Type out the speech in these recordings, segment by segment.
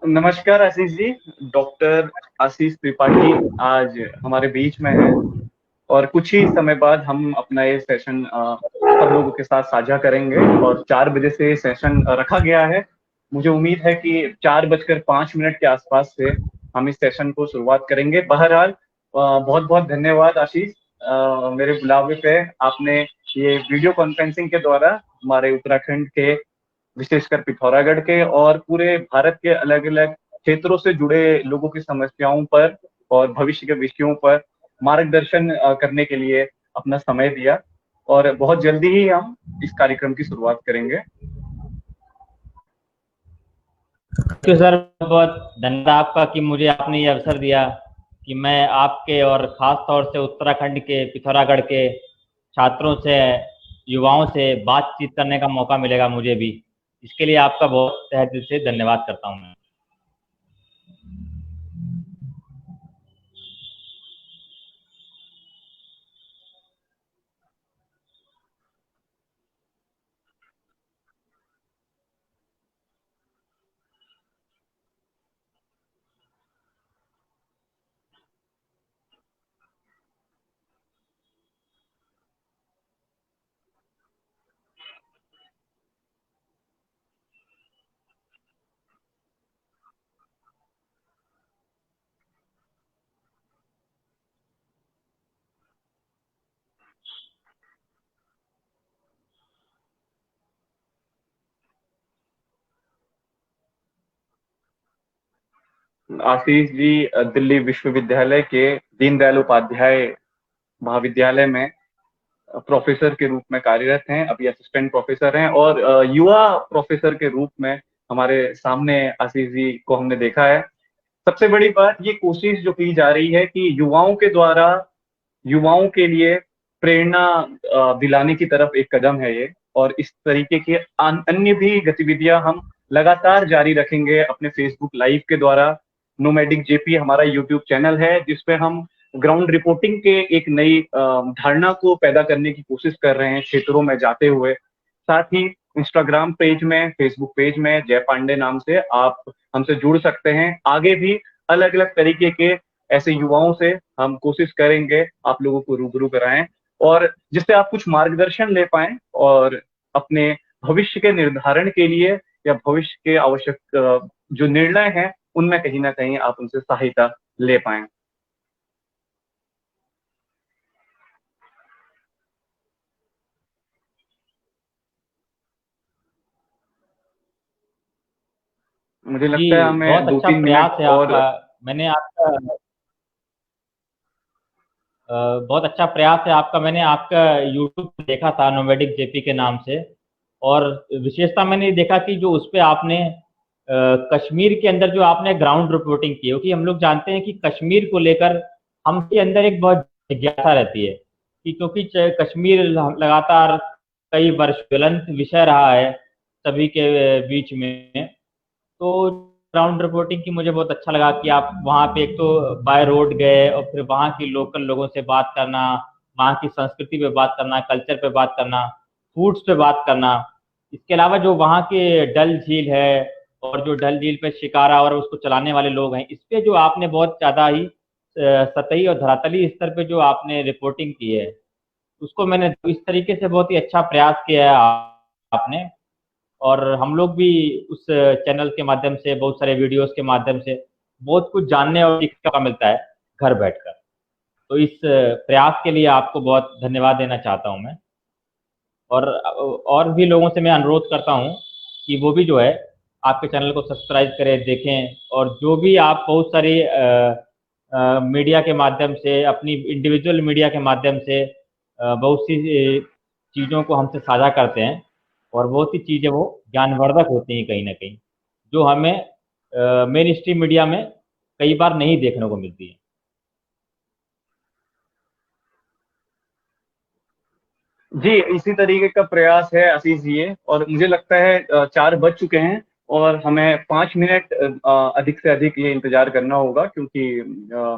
नमस्कार आशीष जी। डॉक्टर आशीष त्रिपाठी आज हमारे बीच में हैं और कुछ ही समय बाद हम अपना ये सेशन सब लोगों के साथ साझा करेंगे और 4 बजे से ये सेशन रखा गया है। मुझे उम्मीद है कि 4:05 के आसपास से हम इस सेशन को शुरुआत करेंगे। बहरहाल बहुत बहुत धन्यवाद आशीष, मेरे बुलावे पे आपने ये वीडियो कॉन्फ्रेंसिंग के द्वारा हमारे उत्तराखंड के, विशेषकर पिथौरागढ़ के और पूरे भारत के अलग अलग क्षेत्रों से जुड़े लोगों की समस्याओं पर और भविष्य के विषयों पर मार्गदर्शन करने के लिए अपना समय दिया। और बहुत जल्दी ही हम इस कार्यक्रम की शुरुआत करेंगे। थैंक यू सर, बहुत धन्यवाद आपका कि मुझे आपने ये अवसर दिया कि मैं आपके और ख़ास तौर से उत्तराखंड के पिथौरागढ़ के छात्रों से, युवाओं से बातचीत करने का मौका मिलेगा मुझे भी। इसके लिए आपका बहुत तहे दिल से धन्यवाद करता हूँ मैं। आशीष जी दिल्ली विश्वविद्यालय के दीनदयाल उपाध्याय महाविद्यालय में प्रोफेसर के रूप में कार्यरत हैं। अभी असिस्टेंट प्रोफेसर हैं और युवा प्रोफेसर के रूप में हमारे सामने आशीष जी को हमने देखा है। सबसे बड़ी बात ये कोशिश जो की जा रही है कि युवाओं के द्वारा युवाओं के लिए प्रेरणा दिलाने की तरफ एक कदम है ये। और इस तरीके की अन्य भी गतिविधियां हम लगातार जारी रखेंगे अपने फेसबुक लाइव के द्वारा। नोमैडिक जेपी हमारा यूट्यूब चैनल है जिसपे हम ग्राउंड रिपोर्टिंग के एक नई धारणा को पैदा करने की कोशिश कर रहे हैं क्षेत्रों में जाते हुए। साथ ही इंस्टाग्राम पेज में, फेसबुक पेज में जय पांडे नाम से आप हमसे जुड़ सकते हैं। आगे भी अलग अलग तरीके के ऐसे युवाओं से हम कोशिश करेंगे आप लोगों को रूबरू कराएं और जिससे आप कुछ मार्गदर्शन ले पाएं और अपने भविष्य के निर्धारण के लिए या भविष्य के आवश्यक जो निर्णय हैं उनमें कहीं ना कहीं आप उनसे सहायता ले पाएं। मुझे जी, लगता है बहुत हमें दो अच्छा तीन प्रयास मिनट है और। आपका। मैंने आपका बहुत अच्छा प्रयास है आपका। मैंने आपका यूट्यूब पे देखा था नोमैडिक जेपी के नाम से। और विशेषता मैंने ये देखा कि जो उस पे आपने कश्मीर के अंदर जो आपने ग्राउंड रिपोर्टिंग की, क्योंकि हम लोग जानते हैं कि कश्मीर को लेकर हमके अंदर एक बहुत जिज्ञासा रहती है कि क्योंकि कश्मीर लगातार कई वर्ष ज्वलंत विषय रहा है सभी के बीच में। तो ग्राउंड रिपोर्टिंग की मुझे बहुत अच्छा लगा कि आप वहाँ पे एक तो बाय रोड गए और फिर वहाँ की लोकल लोगों से बात करना, वहाँ की संस्कृति पे बात करना, कल्चर पे बात करना, फूड्स पे बात करना। इसके अलावा जो वहाँ के डल झील है और जो डल झील पे शिकारा और उसको चलाने वाले लोग हैं, इस पे जो आपने बहुत ज़्यादा ही सतही और धरातली स्तर पे जो आपने रिपोर्टिंग की है, उसको मैंने इस तरीके से बहुत ही अच्छा प्रयास किया है आपने। और हम लोग भी उस चैनल के माध्यम से, बहुत सारे वीडियोस के माध्यम से बहुत कुछ जानने और सीखने का मिलता है घर बैठकर। तो इस प्रयास के लिए आपको बहुत धन्यवाद देना चाहता हूं मैं। और भी लोगों से मैं अनुरोध करता हूं कि वो भी जो है आपके चैनल को सब्सक्राइब करें, देखें। और जो भी आप बहुत सारी मीडिया के माध्यम से, अपनी इंडिविजुअल मीडिया के माध्यम से बहुत सी चीज़ों को हमसे साझा करते हैं और बहुत सी चीज़ें वो ज्ञानवर्धक होती हैं कहीं ना कहीं, जो हमें मेन स्ट्रीम मीडिया में कई बार नहीं देखने को मिलती है। जी, इसी तरीके का प्रयास है आशीष जी ये। और मुझे लगता है 4 बज चुके हैं और हमें 5 मिनट अधिक से अधिक ये इंतजार करना होगा क्योंकि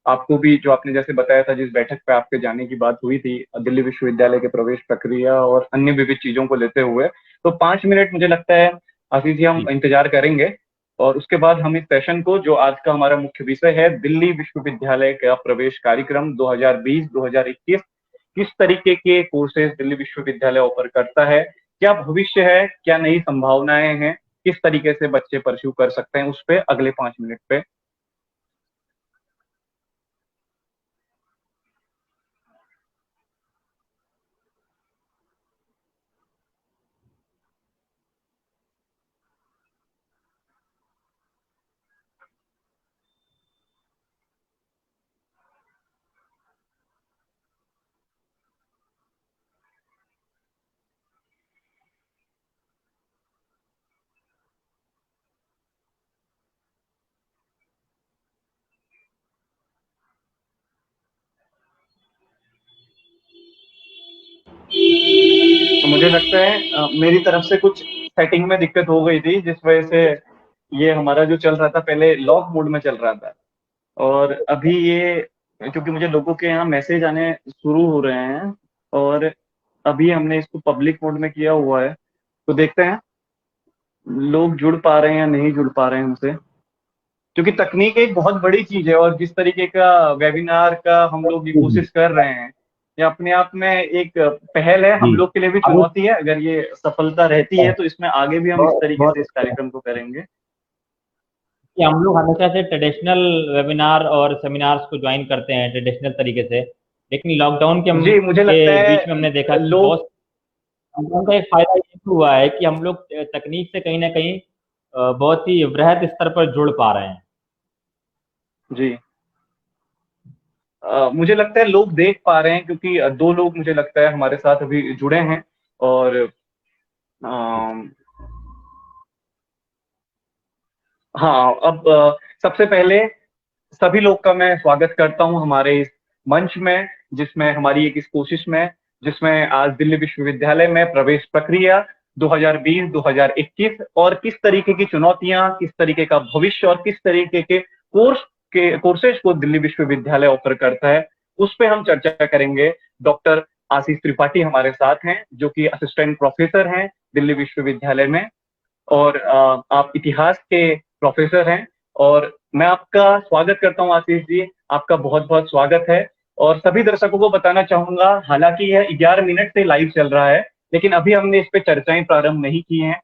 आपको भी, जो आपने जैसे बताया था, जिस बैठक पे आपके जाने की बात हुई थी दिल्ली विश्वविद्यालय के प्रवेश प्रक्रिया और अन्य विविध चीजों को लेते हुए, तो 5 मिनट मुझे लगता है आशीष जी हम जी इंतजार करेंगे। और उसके बाद हम इस सेशन को, जो आज का हमारा मुख्य विषय है, दिल्ली विश्वविद्यालय का प्रवेश कार्यक्रम 2020-2021, किस तरीके के कोर्सेज दिल्ली विश्वविद्यालय ऑफर करता है, क्या भविष्य है, क्या नई संभावनाएं हैं, किस तरीके से बच्चे परस्यू कर सकते हैं, उस पे अगले 5 मिनट पे। तो मुझे लगता है मेरी तरफ से कुछ सेटिंग में दिक्कत हो गई थी, जिस वजह से ये हमारा जो चल रहा था, पहले लॉक मोड में चल रहा था, और अभी ये, क्योंकि मुझे लोगों के यहाँ मैसेज आने शुरू हो रहे हैं, और अभी हमने इसको पब्लिक मोड में किया हुआ है, तो देखते हैं लोग जुड़ पा रहे हैं या नहीं जुड़ पा रहे हैं हमसे, क्योंकि तकनीक एक बहुत बड़ी चीज है, और जिस तरीके का वेबिनार का हम लोग ये कोशिश कर रहे हैं, ये अपने आप में एक पहल है, हम लोग के लिए भी चुनौती है। अगर ये सफलता रहती है तो इसमें आगे भी हम इस तरीके से इस कार्यक्रम को करेंगे। कि हम लोग हमेशा से ट्रेडिशनल वेबिनार और सेमिनार्स को ज्वाइन करते हैं ट्रेडिशनल तरीके से, लेकिन लॉकडाउन के जी, मुझे लगता बीच में हमने देखा है कि लोग, बहुत लॉकडाउन का एक फायदा ये भी हुआ है कि हम लोग तकनीक से कहीं ना कहीं बहुत ही वृहद स्तर पर जुड़ पा रहे हैं। जी, मुझे लगता है लोग देख पा रहे हैं, क्योंकि 2 लोग मुझे लगता है हमारे साथ अभी जुड़े हैं, और हाँ, अब सबसे पहले सभी लोग का मैं स्वागत करता हूं हमारे इस मंच में, जिसमें हमारी एक इस कोशिश में, जिसमें आज दिल्ली विश्वविद्यालय में प्रवेश प्रक्रिया 2020-2021 और किस तरीके की चुनौतियां, किस तरीके का भविष्य और किस तरीके के कोर्सेज को दिल्ली विश्वविद्यालय ऑफर करता है, उस पे हम चर्चा करेंगे। डॉक्टर आशीष त्रिपाठी हमारे साथ हैं, जो कि असिस्टेंट प्रोफेसर हैं दिल्ली विश्वविद्यालय में, और आप इतिहास के प्रोफेसर हैं। और मैं आपका स्वागत करता हूं आशीष जी, आपका बहुत बहुत स्वागत है। और सभी दर्शकों को बताना चाहूंगा, हालांकि यह 11 मिनट से लाइव चल रहा है, लेकिन अभी हमने इस पे चर्चाएं प्रारंभ नहीं की हैं,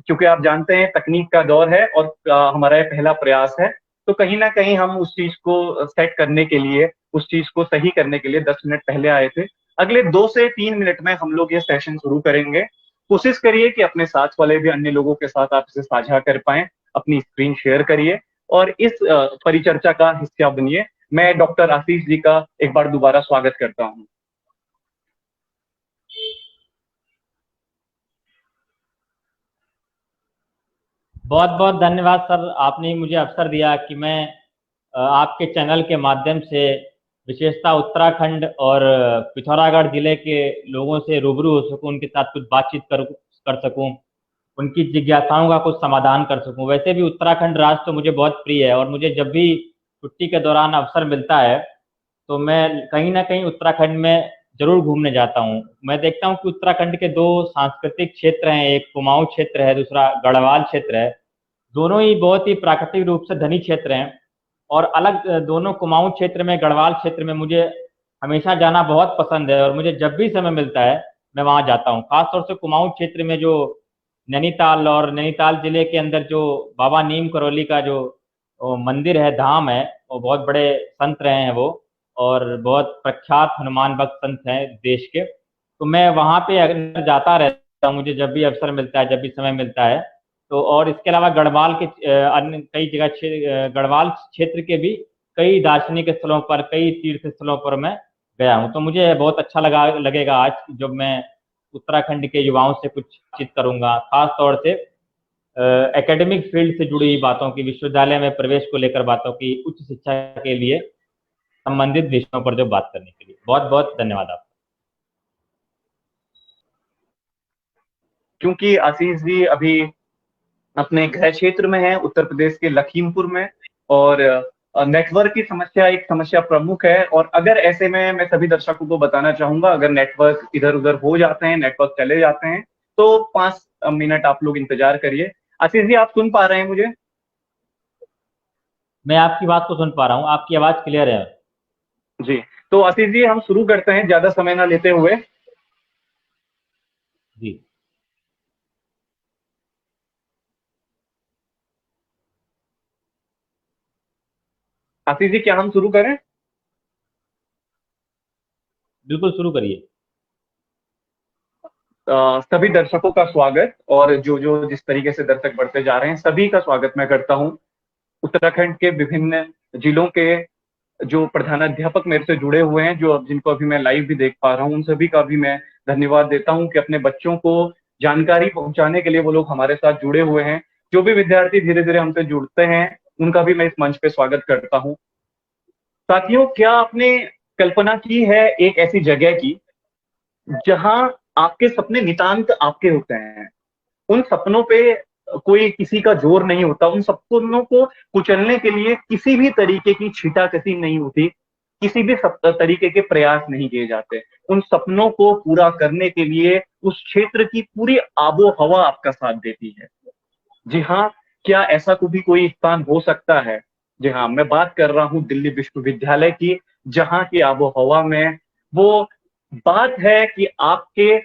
क्योंकि आप जानते हैं तकनीक का दौर है, और हमारा यह पहला प्रयास है, तो कहीं ना कहीं हम उस चीज को सेट करने के लिए, उस चीज को सही करने के लिए 10 मिनट पहले आए थे। अगले 2 से 3 मिनट में हम लोग ये सेशन शुरू करेंगे। कोशिश करिए कि अपने साथ वाले भी अन्य लोगों के साथ आप इसे साझा कर पाएं, अपनी स्क्रीन शेयर करिए और इस परिचर्चा का हिस्सा बनिए। मैं डॉक्टर आशीष जी का एक बार दोबारा स्वागत करता हूं। बहुत बहुत धन्यवाद सर, आपने मुझे अवसर दिया कि मैं आपके चैनल के माध्यम से विशेषता उत्तराखंड और पिथौरागढ़ जिले के लोगों से रूबरू हो सकूं, उनके साथ कुछ बातचीत कर सकूं, उनकी जिज्ञासाओं का कुछ समाधान कर सकूं। वैसे भी उत्तराखंड राज्य तो मुझे बहुत प्रिय है, और मुझे जब भी छुट्टी के दौरान अवसर मिलता है तो मैं कहीं ना कहीं उत्तराखंड में जरूर घूमने जाता हूँ। मैं देखता हूँ कि उत्तराखंड के 2 सांस्कृतिक क्षेत्र हैं, एक कुमाऊं क्षेत्र है, दूसरा गढ़वाल क्षेत्र है। दोनों ही बहुत ही प्राकृतिक रूप से धनी क्षेत्र हैं, और अलग दोनों कुमाऊं क्षेत्र में, गढ़वाल क्षेत्र में मुझे हमेशा जाना बहुत पसंद है, और मुझे जब भी समय मिलता है मैं वहाँ जाता हूँ। खासतौर से कुमाऊं क्षेत्र में जो नैनीताल और नैनीताल जिले के अंदर जो बाबा नीम करोली का जो मंदिर है, धाम है, वो बहुत बड़े संत रहे हैं वो, और बहुत प्रख्यात हनुमान भक्त संत हैं देश के। तो मैं वहाँ पे अगर जाता रहता हूँ, मुझे जब भी अवसर मिलता है, जब भी समय मिलता है। तो और इसके अलावा गढ़वाल के अन्य कई जगह गढ़वाल क्षेत्र के भी कई दार्शनिक स्थलों पर, कई तीर्थ स्थलों पर मैं गया हूँ। तो मुझे बहुत अच्छा लगेगा आज जब मैं उत्तराखंड के युवाओं से कुछ बातचीत करूंगा, खास तौर से एकेडमिक फील्ड से जुड़ी हुई बातों की, विश्वविद्यालय में प्रवेश को लेकर बातों की, उच्च शिक्षा के लिए संबंधित विषयों पर जो बात करने के लिए। बहुत बहुत धन्यवाद आपका। क्योंकि आशीष जी अभी अपने गृह क्षेत्र में है, उत्तर प्रदेश के लखीमपुर में, और नेटवर्क की समस्या एक समस्या प्रमुख है। और अगर ऐसे में मैं सभी दर्शकों को बताना चाहूंगा, अगर नेटवर्क इधर उधर हो जाते हैं, नेटवर्क चले जाते हैं, तो 5 मिनट आप लोग इंतजार करिए। आशीष जी, आप सुन पा रहे हैं मुझे? मैं आपकी बात को सुन पा रहा हूँ, आपकी आवाज क्लियर है। जी, तो आशीष जी हम शुरू करते हैं ज्यादा समय ना लेते हुए। जी आशीष जी क्या हम शुरू करें? बिल्कुल शुरू करिए। सभी दर्शकों का स्वागत, और जो जो जिस तरीके से दर्शक बढ़ते जा रहे हैं सभी का स्वागत मैं करता हूं। उत्तराखंड के विभिन्न जिलों के जो प्रधानाध्यापक मेरे से जुड़े हुए हैं, जो जिनको अभी मैं लाइव भी देख पा रहा हूं, उन सभी का भी मैं धन्यवाद देता हूं कि अपने बच्चों को जानकारी पहुंचाने के लिए वो लोग हमारे साथ जुड़े हुए हैं। जो भी विद्यार्थी धीरे धीरे हमसे जुड़ते हैं उनका भी मैं इस मंच पे स्वागत करता हूं। साथियों, क्या आपने कल्पना की है एक ऐसी जगह की जहां आपके सपने नितांत आपके होते हैं? उन सपनों पे कोई किसी का जोर नहीं होता, उन सपनों को कुचलने के लिए किसी भी तरीके की छींटाकशी नहीं होती, किसी भी तरीके के प्रयास नहीं किए जाते। उन सपनों को पूरा करने के लिए उस क्षेत्र की पूरी आबो हवा आपका साथ देती है। जी हाँ, क्या ऐसा कोई स्थान हो सकता है? जी हाँ, मैं बात कर रहा हूँ दिल्ली विश्वविद्यालय की, जहां की आबो हवा में वो बात है कि आपके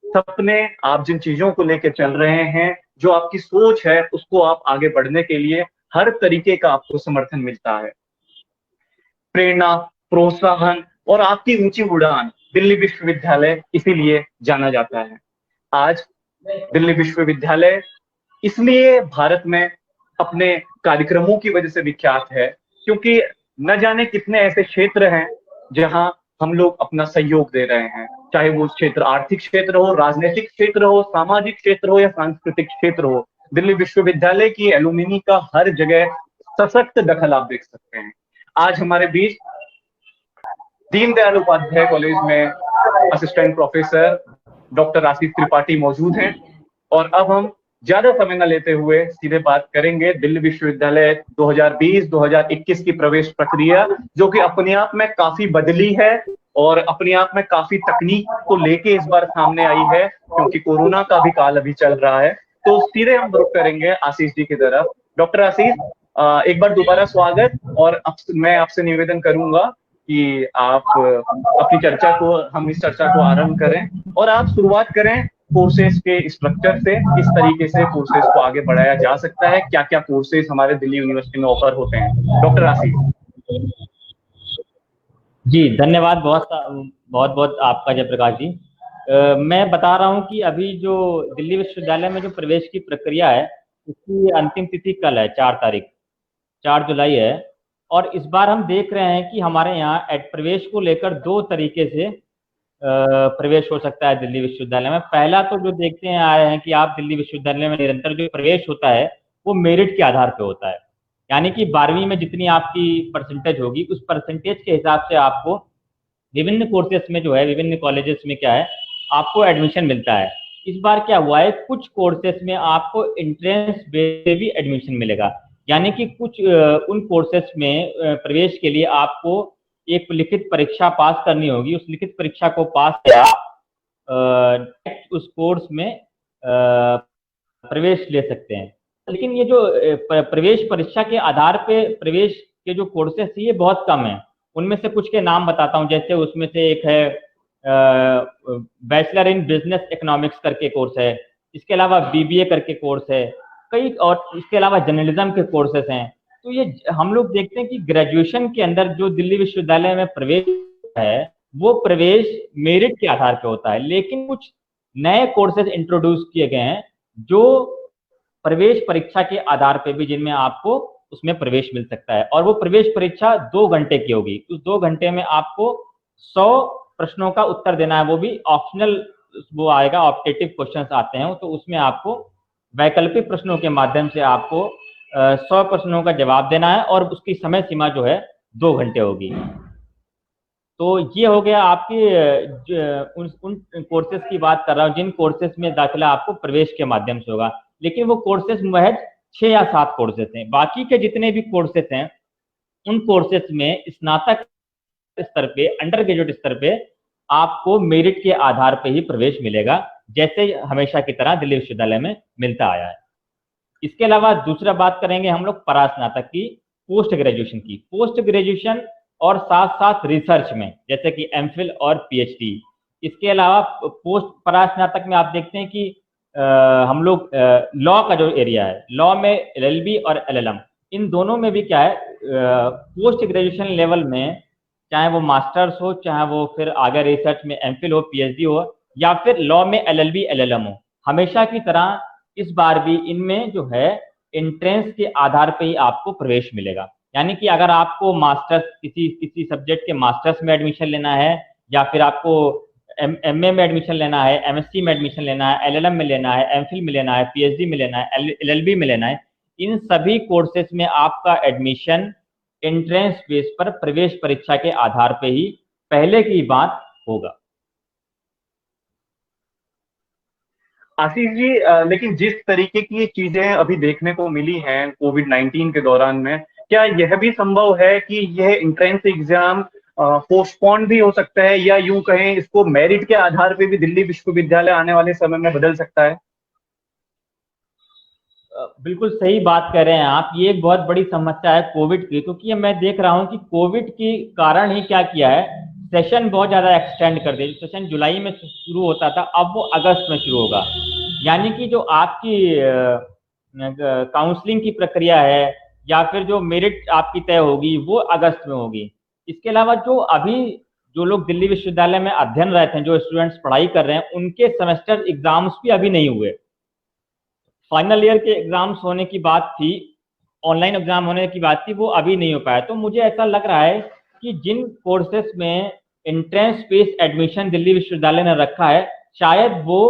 सपने, आप जिन चीजों को लेकर चल रहे हैं, जो आपकी सोच है, उसको आप आगे बढ़ने के लिए हर तरीके का आपको समर्थन मिलता है। प्रेरणा, प्रोत्साहन और आपकी ऊंची उड़ान, दिल्ली विश्वविद्यालय इसीलिए जाना जाता है। आज दिल्ली विश्वविद्यालय इसलिए भारत में अपने कार्यक्रमों की वजह से विख्यात है, क्योंकि न जाने कितने ऐसे क्षेत्र हैं जहां हम लोग अपना सहयोग दे रहे हैं, चाहे वो क्षेत्र आर्थिक क्षेत्र हो, राजनीतिक क्षेत्र हो, सामाजिक क्षेत्र हो या सांस्कृतिक क्षेत्र हो। दिल्ली विश्वविद्यालय की एलुमिनी का हर जगह सशक्त दखल आप देख सकते हैं। आज हमारे बीच दीनदयाल उपाध्याय कॉलेज में असिस्टेंट प्रोफेसर डॉक्टर आशीष त्रिपाठी मौजूद हैं। और अब हम ज्यादा समय न लेते हुए सीधे बात करेंगे दिल्ली विश्वविद्यालय 2020-2021 की प्रवेश प्रक्रिया, जो कि अपने आप में काफी बदली है और अपने आप में काफी तकनीक को लेके इस बार सामने आई है, क्योंकि कोरोना का भी काल अभी चल रहा है। तो सीधे हम रुख करेंगे आशीष जी की तरफ। डॉक्टर आशीष, एक बार दोबारा स्वागत। और मैं आपसे निवेदन करूंगा कि आप अपनी चर्चा को, हम इस चर्चा को आरंभ करें और आप शुरुआत करें कोर्सेज के स्ट्रक्चर से। किस तरीके से कोर्सेज को आगे बढ़ाया जा सकता है, क्या क्या कोर्सेज हमारे दिल्ली यूनिवर्सिटी में ऑफर होते हैं? डॉक्टर आशीष जी धन्यवाद, बहुत बहुत बहुत आपका जयप्रकाश जी। मैं बता रहा हूं कि अभी जो दिल्ली विश्वविद्यालय में जो प्रवेश की प्रक्रिया है, उसकी अंतिम तिथि कल है, 4 तारीख, 4 जुलाई है। और इस बार हम देख रहे हैं कि हमारे यहाँ प्रवेश को लेकर 2 तरीके से प्रवेश हो सकता है दिल्ली विश्वविद्यालय में। पहला तो जो देखते हैं आए हैं कि आप दिल्ली विश्वविद्यालय में निरंतर जो प्रवेश होता है वो मेरिट के आधार पे होता है, यानी कि 12वीं में जितनी आपकी परसेंटेज होगी उस परसेंटेज के हिसाब से आपको विभिन्न कोर्सेज में जो है, विभिन्न कॉलेजेस में क्या है, आपको एडमिशन मिलता है। इस बार क्या हुआ है, कुछ कोर्सेज में आपको एंट्रेंस बेस पे भी एडमिशन मिलेगा, यानी कि कुछ उन कोर्सेज में प्रवेश के लिए आपको एक लिखित परीक्षा पास करनी होगी। उस लिखित परीक्षा को पास किया उस कोर्स में प्रवेश ले सकते हैं। लेकिन ये जो प्रवेश परीक्षा के आधार पे प्रवेश के जो कोर्सेज है ये बहुत कम है। उनमें से कुछ के नाम बताता हूँ। जैसे उसमें से एक है बैचलर इन बिजनेस इकोनॉमिक्स करके कोर्स है, इसके अलावा बीबीए करके कोर्स है कई, और इसके अलावा जर्नलिज्म के कोर्सेज हैं। तो ये हम लोग देखते हैं कि ग्रेजुएशन के अंदर जो दिल्ली विश्वविद्यालय में प्रवेश है वो प्रवेश मेरिट के आधार पर होता है, लेकिन कुछ नए कोर्सेज इंट्रोड्यूस किए गए हैं जो प्रवेश परीक्षा के आधार पे भी, जिनमें आपको उसमें प्रवेश मिल सकता है। और वो प्रवेश परीक्षा 2 घंटे की होगी। उस 2 घंटे में आपको 100 प्रश्नों का उत्तर देना है, वो भी ऑप्शनल वो आएगा, ऑप्टेटिव क्वेश्चंस आते हैं, तो उसमें आपको वैकल्पिक प्रश्नों के माध्यम से आपको 100 प्रश्नों का जवाब देना है और उसकी समय सीमा जो है 2 घंटे होगी। तो ये हो गया आपकी उन कोर्सेज की बात कर रहा हूँ जिन कोर्सेज में दाखिला आपको प्रवेश के माध्यम से होगा। लेकिन वो कोर्सेज महज 6 या 7 कोर्सेज हैं। बाकी के जितने भी कोर्सेज हैं उन कोर्सेज में स्नातक स्तर पे, अंडर ग्रेजुएट स्तर पे आपको मेरिट के आधार पे ही प्रवेश मिलेगा, जैसे हमेशा की तरह दिल्ली विश्वविद्यालय में मिलता आया है। इसके अलावा दूसरा बात करेंगे हम लोग परास्नातक की। पोस्ट ग्रेजुएशन की, पोस्ट ग्रेजुएशन और साथ साथ रिसर्च में जैसे कि एमफिल और पीएचडी। इसके अलावा पोस्ट परास्नातक में आप देखते हैं कि हम लोग लॉ का जो एरिया है, लॉ में एलएलबी और एलएलएम, इन दोनों में भी क्या है, पोस्ट ग्रेजुएशन लेवल में चाहे वो मास्टर्स हो, चाहे वो फिर आगे रिसर्च में एमफिल हो, पीएचडी हो, या फिर लॉ में एलएलबी एलएलएम हो, हमेशा की तरह इस बार भी इनमें जो है एंट्रेंस के आधार पे ही आपको प्रवेश मिलेगा। यानी कि अगर आपको मास्टर्स किसी सब्जेक्ट के मास्टर्स में एडमिशन लेना है, या फिर आपको एमए में एडमिशन लेना है, एमएससी में एडमिशन लेना है, एलएलएम में लेना है, एमफिल में लेना है, पीएचडी में लेना है, एलएलबी में लेना है, इन सभी कोर्सेज में आपका एडमिशन एंट्रेंस बेस पर प्रवेश परीक्षा के आधार पे ही पहले की बात होगा। आशीष जी, लेकिन जिस तरीके की ये चीजें अभी देखने को मिली हैं कोविड-19 के दौरान में, क्या यह भी संभव है कि यह एंट्रेंस एग्जाम पोस्टपोन भी हो सकता है, या यूं कहें इसको मेरिट के आधार पे भी दिल्ली विश्वविद्यालय आने वाले समय में बदल सकता है? बिल्कुल सही बात कह रहे हैं आप। ये एक बहुत बड़ी समस्या है कोविड की, क्योंकि मैं देख रहा हूं कि कोविड के कारण ही क्या किया है, सेशन बहुत ज़्यादा एक्सटेंड कर दिया। सेशन जुलाई में शुरू होता था, अब वो अगस्त में शुरू होगा। यानी कि जो आपकी काउंसलिंग की प्रक्रिया है या फिर जो मेरिट आपकी तय होगी वो अगस्त में होगी। इसके अलावा जो लोग दिल्ली विश्वविद्यालय में अध्ययनरत हैं, जो स्टूडेंट्स पढ़ाई कर रहे हैं, उनके सेमेस्टर एग्जाम्स भी अभी नहीं हुए। फाइनल ईयर के एग्जाम्स होने की बात थी, ऑनलाइन एग्जाम होने की बात थी, वो अभी नहीं हो पाया। तो मुझे ऐसा लग रहा है कि जिन कोर्सेस में एंट्रेंस बेस्ड एडमिशन दिल्ली विश्वविद्यालय ने रखा है, शायद वो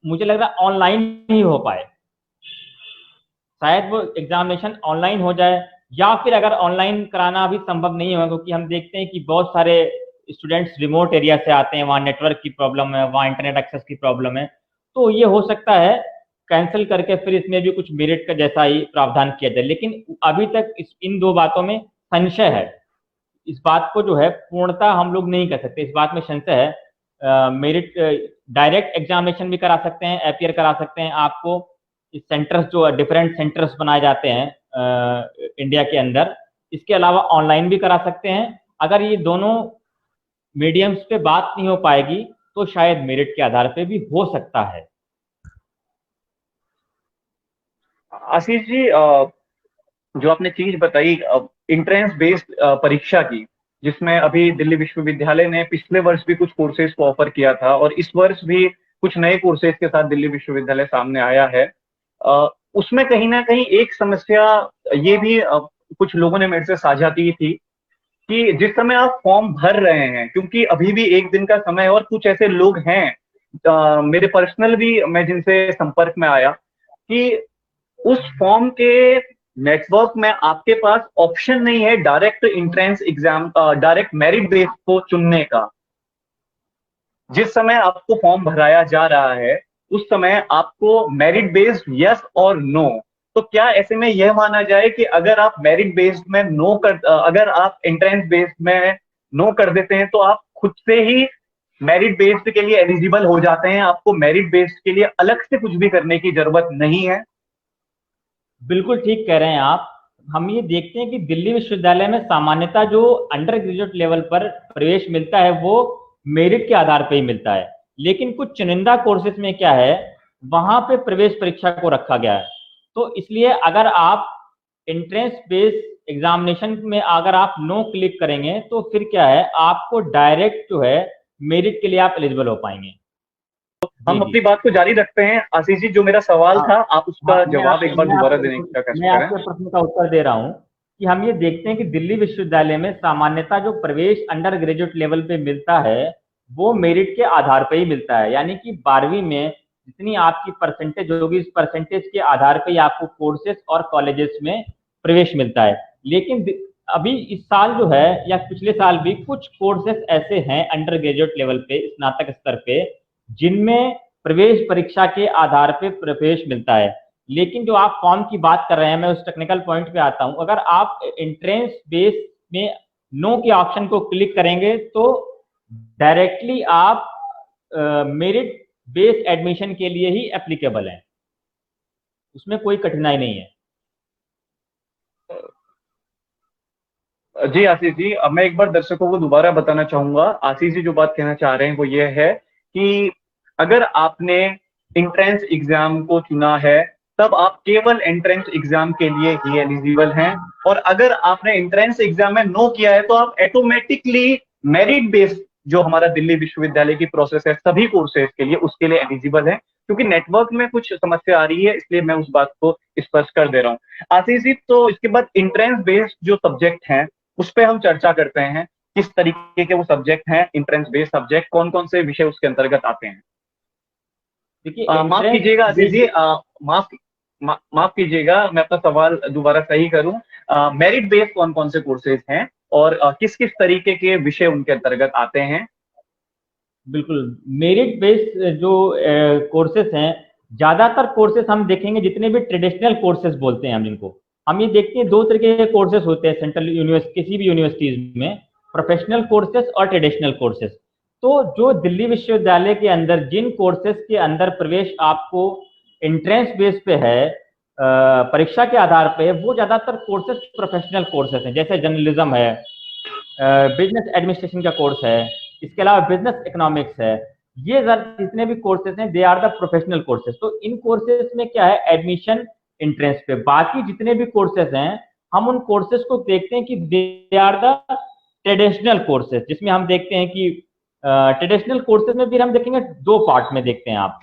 मुझे लग रहा है ऑनलाइन ही हो पाए। शायद वो एग्जामिनेशन ऑनलाइन हो जाए, या फिर अगर ऑनलाइन कराना भी संभव नहीं होगा, क्योंकि हम देखते हैं कि बहुत सारे स्टूडेंट्स रिमोट एरिया से आते हैं, वहाँ नेटवर्क की प्रॉब्लम है, वहाँ इंटरनेट एक्सेस की प्रॉब्लम है। तो ये हो सकता है कैंसिल करके फिर इसमें भी कुछ मेरिट का जैसा ही प्रावधान किया जाए। लेकिन अभी तक इन दो बातों में संशय है। इस बात को जो है पूर्णतः हम लोग नहीं कर सकते, इस बात में संशय है। मेरिट डायरेक्ट एग्जामिनेशन भी करा सकते हैं, एपियर करा सकते हैं आपको। इस सेंटर्स जो डिफरेंट सेंटर्स बनाए जाते हैं इंडिया के अंदर, इसके अलावा ऑनलाइन भी करा सकते हैं। अगर ये दोनों मीडियम्स पे बात नहीं हो पाएगी तो शायद मेरिट के आधार पे भी हो सकता है। आशीष जी, जो आपने चीज बताई इंट्रेंस बेस्ड परीक्षा की, जिसमें अभी दिल्ली विश्वविद्यालय ने पिछले वर्ष भी कुछ कोर्सेज को ऑफर किया था और इस वर्ष भी कुछ नए कोर्सेज के साथ दिल्ली विश्वविद्यालय सामने आया है, उसमें कहीं ना कहीं एक समस्या ये भी कुछ लोगों ने मेरे से साझा की थी कि जिस समय आप फॉर्म भर रहे हैं, क्योंकि अभी भी एक दिन का समय है और कुछ ऐसे लोग हैं, मेरे पर्सनल भी, मैं जिनसे संपर्क में आया, कि उस फॉर्म के नेटवर्क में आपके पास ऑप्शन नहीं है direct entrance exam, direct merit base को चुनने का। जिस समय आपको फॉर्म भराया जा रहा है उस समय आपको मेरिट बेस्ड यस और नो। तो क्या ऐसे में यह माना जाए कि अगर आप मेरिट बेस्ड में नो कर, अगर आप एंट्रेंस बेस्ड में नो कर देते हैं तो आप खुद से ही मेरिट बेस्ड के लिए एलिजिबल हो जाते हैं, आपको मेरिट बेस्ड के लिए अलग से कुछ भी करने की जरूरत नहीं है? बिल्कुल ठीक कह रहे हैं आप। हम ये देखते हैं कि दिल्ली विश्वविद्यालय में सामान्यतः जो अंडर ग्रेजुएट लेवल पर प्रवेश मिलता है वो मेरिट के आधार पर ही मिलता है। लेकिन कुछ चुनिंदा कोर्सेज में क्या है, वहां पे प्रवेश परीक्षा को रखा गया है। तो इसलिए अगर आप एंट्रेंस बेस्ड एग्जामिनेशन में अगर आप नो क्लिक करेंगे तो फिर क्या है, आपको डायरेक्ट जो है मेरिट के लिए आप एलिजिबल हो पाएंगे। हम अपनी बात को जारी रखते हैं। आशीष जी, जो मेरा सवाल था आप उसका जवाब एक बार दोबारा देने की कोशिश मैं करें। आपके प्रश्न का उत्तर दे रहा हूं कि हम ये देखते हैं कि दिल्ली विश्वविद्यालय में सामान्यतः जो प्रवेश अंडर ग्रेजुएट लेवल पे मिलता है वो मेरिट के आधार पर ही मिलता है। यानी कि 12वीं में जितनी आपकी परसेंटेज होगी, इस परसेंटेज के आधार पर ही आपको कोर्सेज और कॉलेजेस में प्रवेश मिलता है। लेकिन अभी इस साल जो है या पिछले साल भी कुछ कोर्सेज ऐसे हैं अंडर ग्रेजुएट लेवल पे, स्नातक स्तर पे, जिनमें प्रवेश परीक्षा के आधार पे प्रवेश मिलता है। लेकिन जो आप फॉर्म की बात कर रहे हैं, मैं उस टेक्निकल पॉइंट पे आता हूं। अगर आप एंट्रेंस बेस में नो के ऑप्शन को क्लिक करेंगे तो डायरेक्टली आप मेरिट बेस्ड एडमिशन के लिए ही एप्लीकेबल है, उसमें कोई कठिनाई नहीं है। जी आशीष जी, अब मैं एक बार दर्शकों को दोबारा बताना चाहूंगा। आशीष जी जो बात कहना चाह रहे हैं वो ये है कि अगर आपने एंट्रेंस एग्जाम को चुना है, तब आप केवल एंट्रेंस एग्जाम के लिए ही एलिजिबल हैं। और अगर आपने एंट्रेंस एग्जाम में नो किया है तो आप ऑटोमेटिकली मेरिट बेस्ड जो हमारा दिल्ली विश्वविद्यालय की प्रोसेस है सभी कोर्सेज के लिए, उसके लिए एलिजिबल है। क्योंकि नेटवर्क में कुछ समस्या आ रही है, इसलिए मैं उस बात को स्पष्ट कर दे रहा हूँ। आशीष जी, तो इसके बाद इंट्रेंस बेस्ड जो सब्जेक्ट हैं उस पर हम चर्चा करते हैं। किस तरीके के वो सब्जेक्ट हैं, इंट्रेंस बेस्ड सब्जेक्ट, कौन कौन से विषय उसके अंतर्गत आते हैं। देखिए माफ एंट्रेंस कीजिएगा आशीष जी, बेस्ड। माफ कीजिएगा, मैं अपना सवाल दोबारा सही करूं। मेरिट बेस्ड कौन कौन से कोर्सेज हैं और किस किस तरीके के विषय उनके अंतर्गत आते हैं। बिल्कुल, मेरिट बेस्ड जो कोर्सेज हैं, ज़्यादातर कोर्सेज हम देखेंगे जितने भी ट्रेडिशनल कोर्सेज बोलते हैं हम जिनको, हम ये देखते हैं दो तरीके के कोर्सेज होते हैं सेंट्रल यूनिवर्सिटी, किसी भी यूनिवर्सिटीज में, प्रोफेशनल कोर्सेज और ट्रेडिशनल कोर्सेज। तो जो दिल्ली विश्वविद्यालय के अंदर जिन कोर्सेज के अंदर प्रवेश आपको एंट्रेंस बेस पे है, परीक्षा के आधार पे, वो ज़्यादातर कोर्सेज प्रोफेशनल कोर्सेज हैं। जैसे जर्नलिज्म है, बिजनेस एडमिनिस्ट्रेशन का कोर्स है, इसके अलावा बिजनेस इकोनॉमिक्स है। ये जितने भी कोर्सेज हैं they are the professional courses. तो इन कोर्सेज में क्या है, एडमिशन एंट्रेंस पे। बाकी जितने भी कोर्सेज हैं हम उन कोर्सेज को देखते हैं कि they are the traditional courses, जिसमें हम देखते हैं कि ट्रेडिशनल कोर्सेज में भी हम देखेंगे दो पार्ट में देखते हैं आप।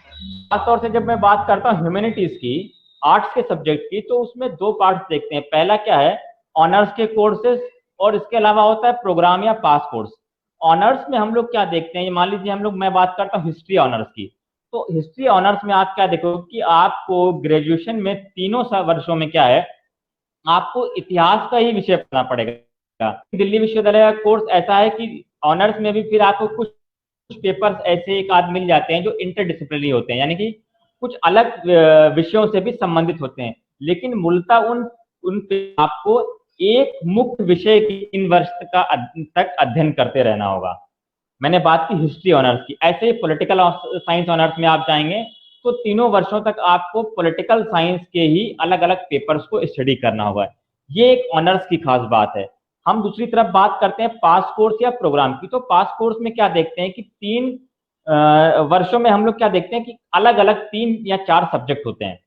खासतौर से जब मैं बात करता हूँ ह्यूमैनिटीज की, आर्ट्स के सब्जेक्ट की, तो उसमें दो पार्ट्स देखते हैं। पहला क्या है, ऑनर्स के कोर्सेज, और इसके अलावा होता है प्रोग्राम या पास कोर्स। ऑनर्स में हम लोग क्या देखते हैं, मान लीजिए हम लोग, मैं बात करता हूँ हिस्ट्री ऑनर्स की। तो हिस्ट्री ऑनर्स में आप क्या देखोगे कि आपको ग्रेजुएशन में तीनों वर्षों में क्या है, आपको इतिहास का ही विषय पढ़ना पड़ेगा। दिल्ली विश्वविद्यालय का कोर्स ऐसा है कि ऑनर्स में भी फिर आपको कुछ पेपर्स ऐसे एक आध मिल जाते हैं जो इंटरडिसिप्लिनरी होते हैं, यानी कि कुछ अलग विषयों से भी संबंधित होते हैं। लेकिन मूलतः उन पे आपको एक मुख्य विषय की 3 वर्ष तक अध्ययन करते रहना होगा। मैंने बात की हिस्ट्री ऑनर्स की। ऐसे ही पॉलिटिकल साइंस ऑनर्स में आप जाएंगे तो तीनों वर्षों तक आपको पॉलिटिकल साइंस के ही अलग अलग पेपर्स को स्टडी करना होगा। ये एक ऑनर्स की खास बात है। हम दूसरी तरफ बात करते हैं पास कोर्स या प्रोग्राम की। तो पास कोर्स में क्या देखते हैं कि 3 वर्षों में हम लोग क्या देखते हैं कि अलग अलग 3 या 4 सब्जेक्ट होते हैं।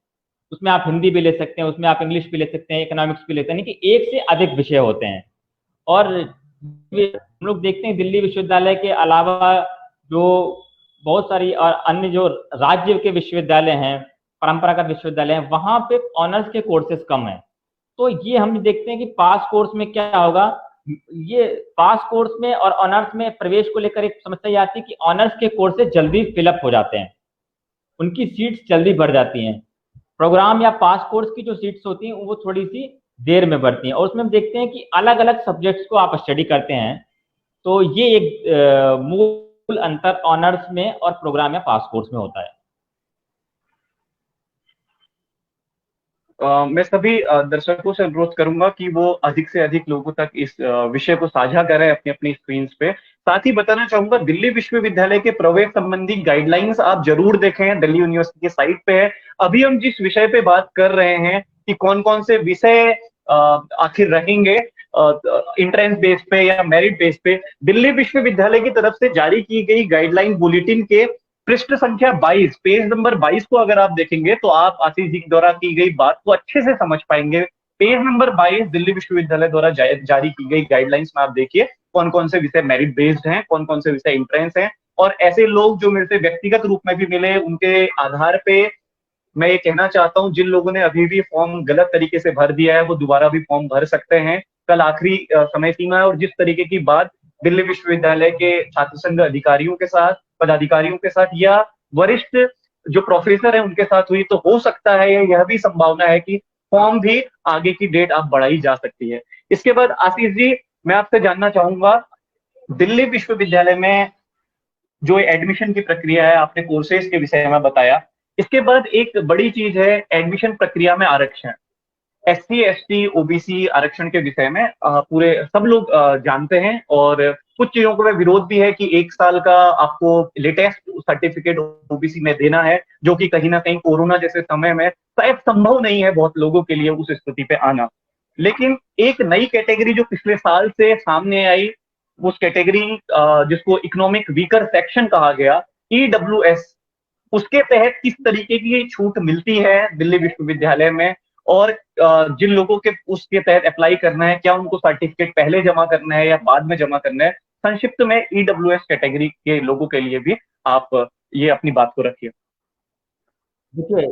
उसमें आप हिंदी भी ले सकते हैं, उसमें आप इंग्लिश भी ले सकते हैं, इकोनॉमिक्स भी लेते हैं, यानी कि एक से अधिक विषय होते हैं। और हम लोग देखते हैं दिल्ली विश्वविद्यालय के अलावा जो बहुत सारी और अन्य जो राज्य के विश्वविद्यालय हैं, परंपरागत विश्वविद्यालय हैं, वहां पे ऑनर्स के कोर्सेज कम हैं। तो ये हम देखते हैं कि पास कोर्स में क्या होगा, ये पास कोर्स में और ऑनर्स में प्रवेश को लेकर एक समस्या ये आती है कि ऑनर्स के कोर्सेज जल्दी फिलअप हो जाते हैं, उनकी सीट्स जल्दी बढ़ जाती हैं। प्रोग्राम या पास कोर्स की जो सीट्स होती हैं वो थोड़ी सी देर में बढ़ती हैं। और उसमें हम देखते हैं कि अलग अलग सब्जेक्ट्स को आप स्टडी करते हैं। तो ये एक मूल अंतर ऑनर्स में और प्रोग्राम या पास कोर्स में होता है। मैं सभी दर्शकों से अनुरोध करूंगा कि वो अधिक से अधिक लोगों तक इस विषय को साझा करें अपनी अपनी स्क्रीन पे। साथ ही बताना चाहूंगा, दिल्ली विश्वविद्यालय के प्रवेश संबंधी गाइडलाइंस आप जरूर देखें, दिल्ली यूनिवर्सिटी की साइट पे है। अभी हम जिस विषय पे बात कर रहे हैं कि कौन कौन से विषय आखिर रहेंगे इंट्रेंस बेस पे या मेरिट बेस पे, दिल्ली विश्वविद्यालय की तरफ से जारी की गई गाइडलाइन बुलेटिन के पृष्ठ संख्या 22, पेज नंबर 22 को अगर आप देखेंगे तो आप आशीष जी द्वारा की गई बात को अच्छे से समझ पाएंगे। पेज नंबर 22 दिल्ली विश्वविद्यालय द्वारा जारी की गई गाइडलाइंस में आप देखिए कौन कौन से विषय मेरिट बेस्ड हैं, कौन कौन से विषय इंट्रेंस हैं। और ऐसे लोग जो मेरे से व्यक्तिगत रूप में भी मिले, उनके आधार पे मैं ये कहना चाहता हूं, जिन लोगों ने अभी भी फॉर्म गलत तरीके से भर दिया है वो दोबारा भी फॉर्म भर सकते हैं। कल आखिरी समय सीमा है। और जिस तरीके की बात दिल्ली विश्वविद्यालय के छात्र संघ अधिकारियों के साथ, पदाधिकारियों के साथ या वरिष्ठ जो प्रोफेसर है उनके साथ हुई, तो हो सकता है यह भी संभावना है कि फॉर्म भी आगे की डेट आप बढ़ाई जा सकती है। इसके बाद आशीष जी, मैं आपसे जानना चाहूंगा, दिल्ली विश्वविद्यालय में जो एडमिशन की प्रक्रिया है, आपने कोर्सेज के विषय में बताया, इसके बाद एक बड़ी चीज है एडमिशन प्रक्रिया में आरक्षण। SC ST OBC आरक्षण के विषय में पूरे सब लोग जानते हैं। और कुछ चीजों को में विरोध भी है कि 1 साल का आपको लेटेस्ट सर्टिफिकेट OBC में देना है, जो कि कहीं ना कहीं कोरोना जैसे समय में शायद संभव नहीं है बहुत लोगों के लिए उस स्थिति पे आना। लेकिन एक नई कैटेगरी जो पिछले साल से सामने आई, उस कैटेगरी जिसको इकोनॉमिक वीकर सेक्शन कहा गया, EWS, उसके तहत किस तरीके की छूट मिलती है दिल्ली विश्वविद्यालय में, और जिन लोगों के उसके तहत अप्लाई करना है, क्या उनको सर्टिफिकेट पहले जमा करना है या बाद में जमा करना है, संक्षिप्त में EWS कैटेगरी के लोगों के लिए भी आप ये अपनी बात को रखिए। देखिए,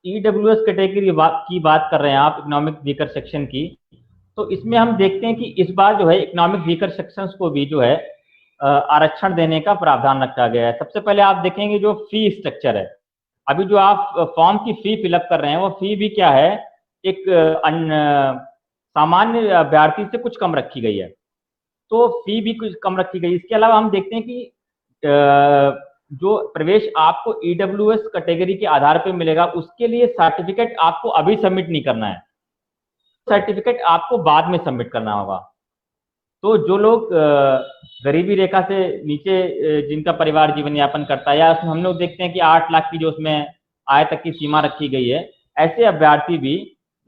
ईडब्ल्यूएस कैटेगरी की बात कर रहे हैं आप, इकोनॉमिक वीकर सेक्शन की। तो इसमें हम देखते हैं कि इस बार जो है इकोनॉमिक वीकर सेक्शंस को भी जो है आरक्षण देने का प्रावधान रखा गया है। सबसे पहले आप देखेंगे जो फी स्ट्रक्चर है, अभी जो आप फॉर्म की फी फिलअप कर रहे हैं वो फी भी क्या है, एक सामान्य अभ्यर्थी से कुछ कम रखी गई है, तो फी भी कुछ कम रखी गई। इसके अलावा हम देखते हैं कि जो प्रवेश आपको ईडब्ल्यूएस कैटेगरी के आधार पर मिलेगा, उसके लिए सर्टिफिकेट आपको अभी सबमिट नहीं करना है, सर्टिफिकेट आपको बाद में सबमिट करना होगा। तो जो लोग गरीबी रेखा से नीचे जिनका परिवार जीवन यापन करता है, या उसमें हम लोग देखते हैं कि 8 लाख की जो उसमें आय तक की सीमा रखी गई है, ऐसे अभ्यर्थी भी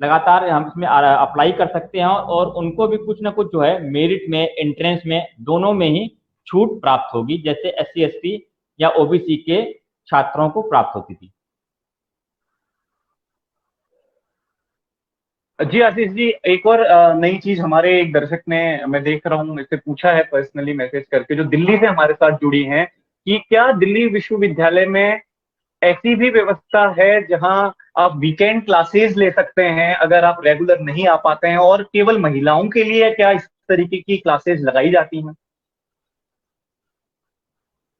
लगातार हम इसमें अप्लाई कर सकते हैं, और उनको भी कुछ ना कुछ जो है मेरिट में, एंट्रेंस में, दोनों में ही छूट प्राप्त होगी, जैसे SC ST या OBC के छात्रों को प्राप्त होती थी। जी आशीष जी, एक और नई चीज हमारे एक दर्शक ने, मैं देख रहा हूँ, इससे पूछा है पर्सनली मैसेज करके, जो दिल्ली से हमारे साथ जुड़ी हैं, कि क्या दिल्ली विश्वविद्यालय में ऐसी भी व्यवस्था है जहां आप वीकेंड क्लासेस ले सकते हैं अगर आप रेगुलर नहीं आ पाते हैं, और केवल महिलाओं के लिए क्या इस तरीके की क्लासेस लगाई जाती हैं?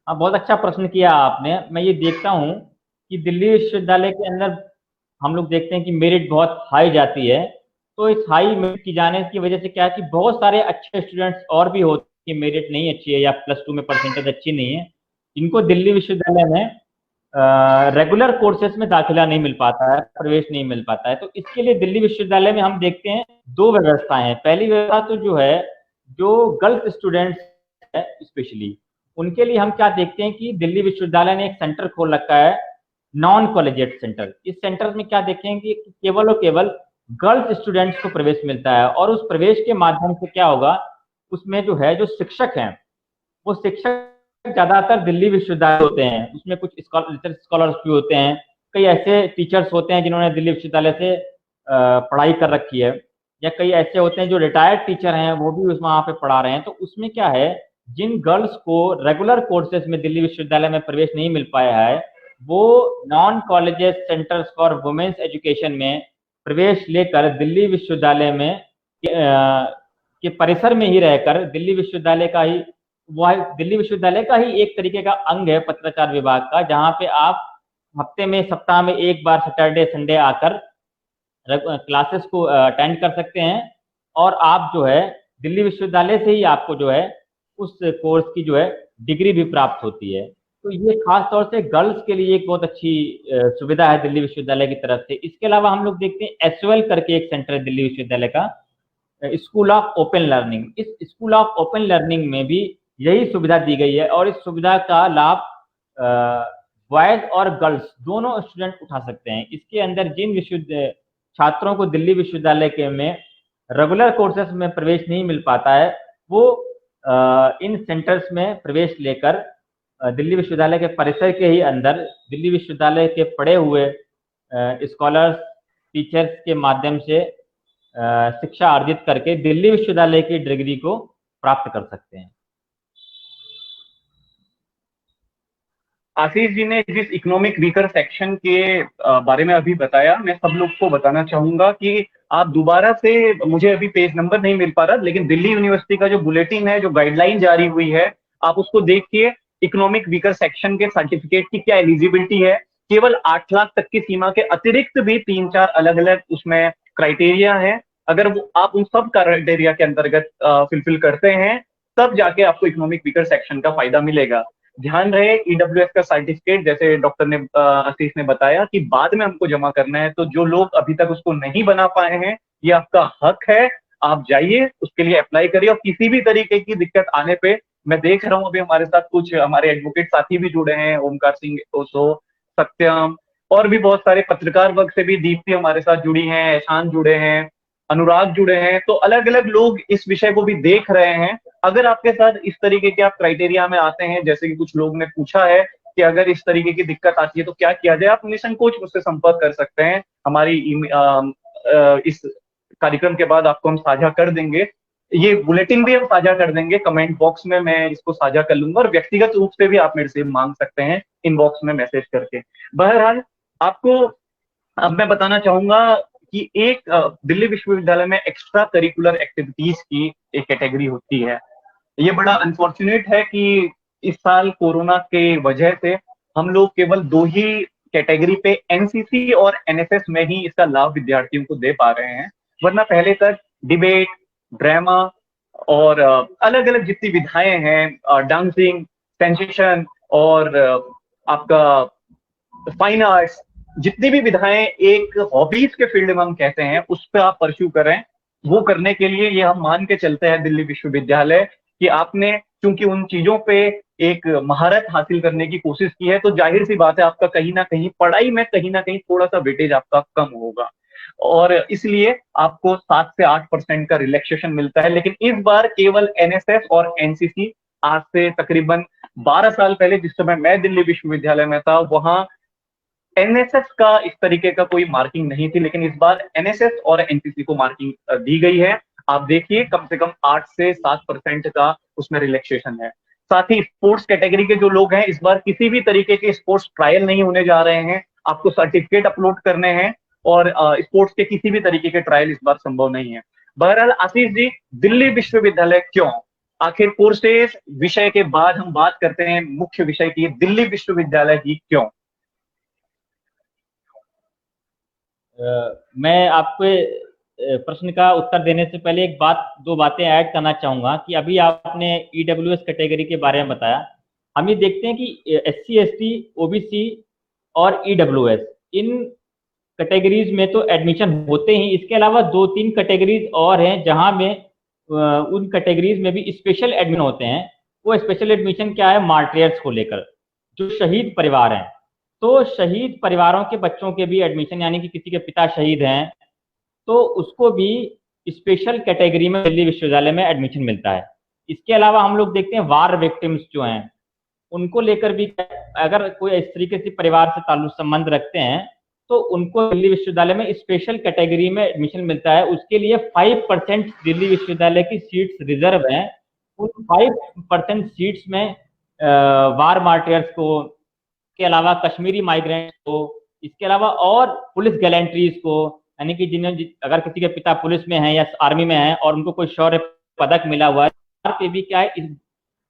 हाँ, बहुत अच्छा प्रश्न किया आपने। मैं ये देखता हूँ कि दिल्ली विश्वविद्यालय के अंदर हम लोग देखते हैं कि मेरिट बहुत हाई जाती है, तो इस हाई मेरिट की जाने की वजह से क्या है कि बहुत सारे अच्छे स्टूडेंट्स और भी होते हैं कि मेरिट नहीं अच्छी है या +2 में परसेंटेज अच्छी नहीं है, इनको दिल्ली विश्वविद्यालय में रेगुलर कोर्सेज में दाखिला नहीं मिल पाता है, प्रवेश नहीं मिल पाता है। तो इसके लिए दिल्ली विश्वविद्यालय में हम देखते हैं 2 व्यवस्थाएं हैं। पहली व्यवस्था तो जो है, जो गर्ल्स स्टूडेंट्स है स्पेशली, उनके लिए हम क्या देखते हैं कि दिल्ली विश्वविद्यालय ने एक सेंटर खोल रखा है, नॉन कॉलेजिएट सेंटर। इस सेंटर में क्या देखेंगे कि केवल और केवल गर्ल्स स्टूडेंट्स को प्रवेश मिलता है, और उस प्रवेश के माध्यम से क्या होगा, उसमें जो है जो शिक्षक हैं, वो शिक्षक ज्यादातर दिल्ली विश्वविद्यालय होते हैं, उसमें कुछ स्कॉलर्स भी होते हैं, कई ऐसे टीचर्स होते हैं जिन्होंने दिल्ली विश्वविद्यालय से पढ़ाई कर रखी है, या कई ऐसे होते हैं जो रिटायर्ड टीचर हैं, वो भी वहाँ पे पढ़ा रहे हैं। तो उसमें क्या है, जिन गर्ल्स को रेगुलर कोर्सेज में दिल्ली विश्वविद्यालय में प्रवेश नहीं मिल पाया है, वो non colleges centres for women's education में प्रवेश लेकर दिल्ली विश्वविद्यालय में के परिसर में ही रहकर दिल्ली विश्वविद्यालय का ही, वह दिल्ली विश्वविद्यालय का ही एक तरीके का अंग है पत्राचार विभाग का, जहाँ पे आप हफ्ते में, सप्ताह में एक बार सैटरडे संडे आकर क्लासेस को अटेंड कर सकते हैं, और आप जो है दिल्ली विश्वविद्यालय से ही आपको जो है उस कोर्स की जो है डिग्री भी प्राप्त होती है। तो ये खास तौर से गर्ल्स के लिए एक बहुत अच्छी सुविधा है दिल्ली विश्वविद्यालय की तरफ से। इसके अलावा हम लोग देखते हैं SOL करके एक सेंटर है दिल्ली विश्वविद्यालय का, स्कूल ऑफ ओपन लर्निंग। इस स्कूल ऑफ ओपन लर्निंग में भी यही सुविधा दी गई है, और इस सुविधा का लाभ बॉयज और गर्ल्स दोनों स्टूडेंट उठा सकते हैं। इसके अंदर जिन छात्रों को दिल्ली विश्वविद्यालय के में रेगुलर कोर्सेज में प्रवेश नहीं मिल पाता है, वो इन सेंटर्स में प्रवेश लेकर दिल्ली विश्वविद्यालय के परिसर के ही अंदर दिल्ली विश्वविद्यालय के पढ़े हुए स्कॉलर्स, टीचर्स के माध्यम से शिक्षा अर्जित करके दिल्ली विश्वविद्यालय की डिग्री को प्राप्त कर सकते हैं। आशीष जी ने जिस इकोनॉमिक वीकर सेक्शन के बारे में अभी बताया, मैं सब लोग को बताना चाहूंगा कि आप दोबारा से, मुझे अभी पेज नंबर नहीं मिल पा रहा, लेकिन दिल्ली यूनिवर्सिटी का जो बुलेटिन है, जो गाइडलाइन जारी हुई है, आप उसको देखिए। इकोनॉमिक वीकर सेक्शन के सर्टिफिकेट की क्या एलिजिबिलिटी है, केवल 8 लाख तक की सीमा के अतिरिक्त भी 3-4 अलग अलग उसमें क्राइटेरिया है। अगर वो आप उन सब क्राइटेरिया के अंतर्गत फिलफिल करते हैं, तब जाके आपको इकोनॉमिक वीकर सेक्शन का फायदा मिलेगा। ध्यान रहे, EWS का सर्टिफिकेट, जैसे डॉक्टर ने, आशीष ने बताया कि बाद में हमको जमा करना है, तो जो लोग अभी तक उसको नहीं बना पाए हैं, ये आपका हक है, आप जाइए उसके लिए अप्लाई करिए। और किसी भी तरीके की दिक्कत आने पे, मैं देख रहा हूँ अभी हमारे साथ कुछ हमारे एडवोकेट साथी भी जुड़े हैं, ओमकार सिंह ओसो, सत्यम, और भी बहुत सारे पत्रकार वर्ग से भी, दीप्ति हमारे साथ जुड़ी हैं, एहसान जुड़े हैं, अनुराग जुड़े हैं, तो अलग अलग लोग इस विषय को भी देख रहे हैं। अगर आपके साथ इस तरीके के आप क्राइटेरिया में आते हैं, जैसे कि कुछ लोग ने पूछा है कि अगर इस तरीके की दिक्कत आती है तो क्या किया जाए, आप निसंकोच मुझसे संपर्क कर सकते हैं। हमारी इस कार्यक्रम के बाद आपको हम साझा कर देंगे, ये बुलेटिन भी हम साझा कर देंगे, कमेंट बॉक्स में मैं इसको साझा कर लूंगा, और व्यक्तिगत रूप से भी आप मेरे से मांग सकते हैं इनबॉक्स में मैसेज करके। बहरहाल आपको अब मैं बताना चाहूंगा कि एक दिल्ली विश्वविद्यालय में एक्स्ट्रा करिकुलर एक्टिविटीज की एक कैटेगरी होती है। ये बड़ा अनफॉर्चुनेट है कि इस साल कोरोना के वजह से हम लोग केवल दो ही कैटेगरी पे, एनसीसी और एनएसएस में ही इसका लाभ विद्यार्थियों को दे पा रहे हैं। वरना पहले तक डिबेट, ड्रामा और अलग अलग जितनी विधाएं हैं, डांसिंग, सेंसेशन और आपका फाइन आर्ट्स, जितनी भी विधाएं एक हॉबीज के फील्ड में हम कहते हैं, उस पर आप परस्यू करें। वो करने के लिए ये हम मान के चलते हैं दिल्ली विश्वविद्यालय कि आपने चूंकि उन चीजों पे एक महारत हासिल करने की कोशिश की है, तो जाहिर सी बात है आपका कहीं ना कहीं पढ़ाई में कहीं ना कहीं थोड़ा सा वेटेज आपका कम होगा, और इसलिए आपको 7 से 8% का रिलैक्सेशन मिलता है। लेकिन इस बार केवल एनएसएस और एनसीसी, आज से तकरीबन 12 साल पहले जिस समय मैं दिल्ली विश्वविद्यालय में था, वहां एनएसएस का इस तरीके का कोई मार्किंग नहीं थी, लेकिन इस बार एनएसएस और एनसीसी को मार्किंग दी गई है। आप देखिए कम से कम 8 से 7% का उसमें रिलैक्सेशन है। साथ ही स्पोर्ट्स कैटेगरी के जो लोग हैं, इस बार किसी भी तरीके के स्पोर्ट्स ट्रायल नहीं होने जा रहे हैं, आपको सर्टिफिकेट अपलोड करने हैं, और स्पोर्ट्स के किसी भी तरीके के ट्रायल इस बार संभव नहीं है। बहरहाल आशीष जी, दिल्ली विश्वविद्यालय क्यों, आखिर कोर्सेज विषय के बाद हम बात करते हैं मुख्य विषय की, दिल्ली विश्वविद्यालय ही क्यों। मैं आपके प्रश्न का उत्तर देने से पहले एक बात, दो बातें ऐड करना चाहूँगा कि अभी आपने ईडब्ल्यूएस कैटेगरी के बारे में बताया। हम ये देखते हैं कि एससी, एसटी, ओबीसी और ईडब्ल्यूएस, इन कैटेगरीज में तो एडमिशन होते ही, इसके अलावा 2-3 कैटेगरीज और हैं जहाँ में उन कैटेगरीज में भी स्पेशल एडमिशन होते हैं। वो स्पेशल एडमिशन क्या है, मार्टियर्स को लेकर, जो शहीद परिवार हैं, तो शहीद परिवारों के बच्चों के भी एडमिशन, यानी कि किसी के पिता शहीद हैं तो उसको भी स्पेशल कैटेगरी में दिल्ली विश्वविद्यालय में एडमिशन मिलता है। इसके अलावा हम लोग देखते हैं वार विक्टिम्स जो हैं, उनको लेकर भी अगर कोई इस तरीके से परिवार से ताल्लुक संबंध रखते हैं तो उनको दिल्ली विश्वविद्यालय में स्पेशल कैटेगरी में एडमिशन मिलता है। उसके लिए 5% दिल्ली विश्वविद्यालय की सीट्स रिजर्व हैं। उन 5% सीट्स में वार मार्टियर्स को, के अलावा कश्मीरी माइग्रेंट्स को, इसके अलावा और पुलिस गैलेंट्रीज को, यानी कि जिन्हें अगर किसी के पिता पुलिस में हैं या आर्मी में हैं और उनको कोई शौर्य पदक मिला हुआ है, पे भी क्या है,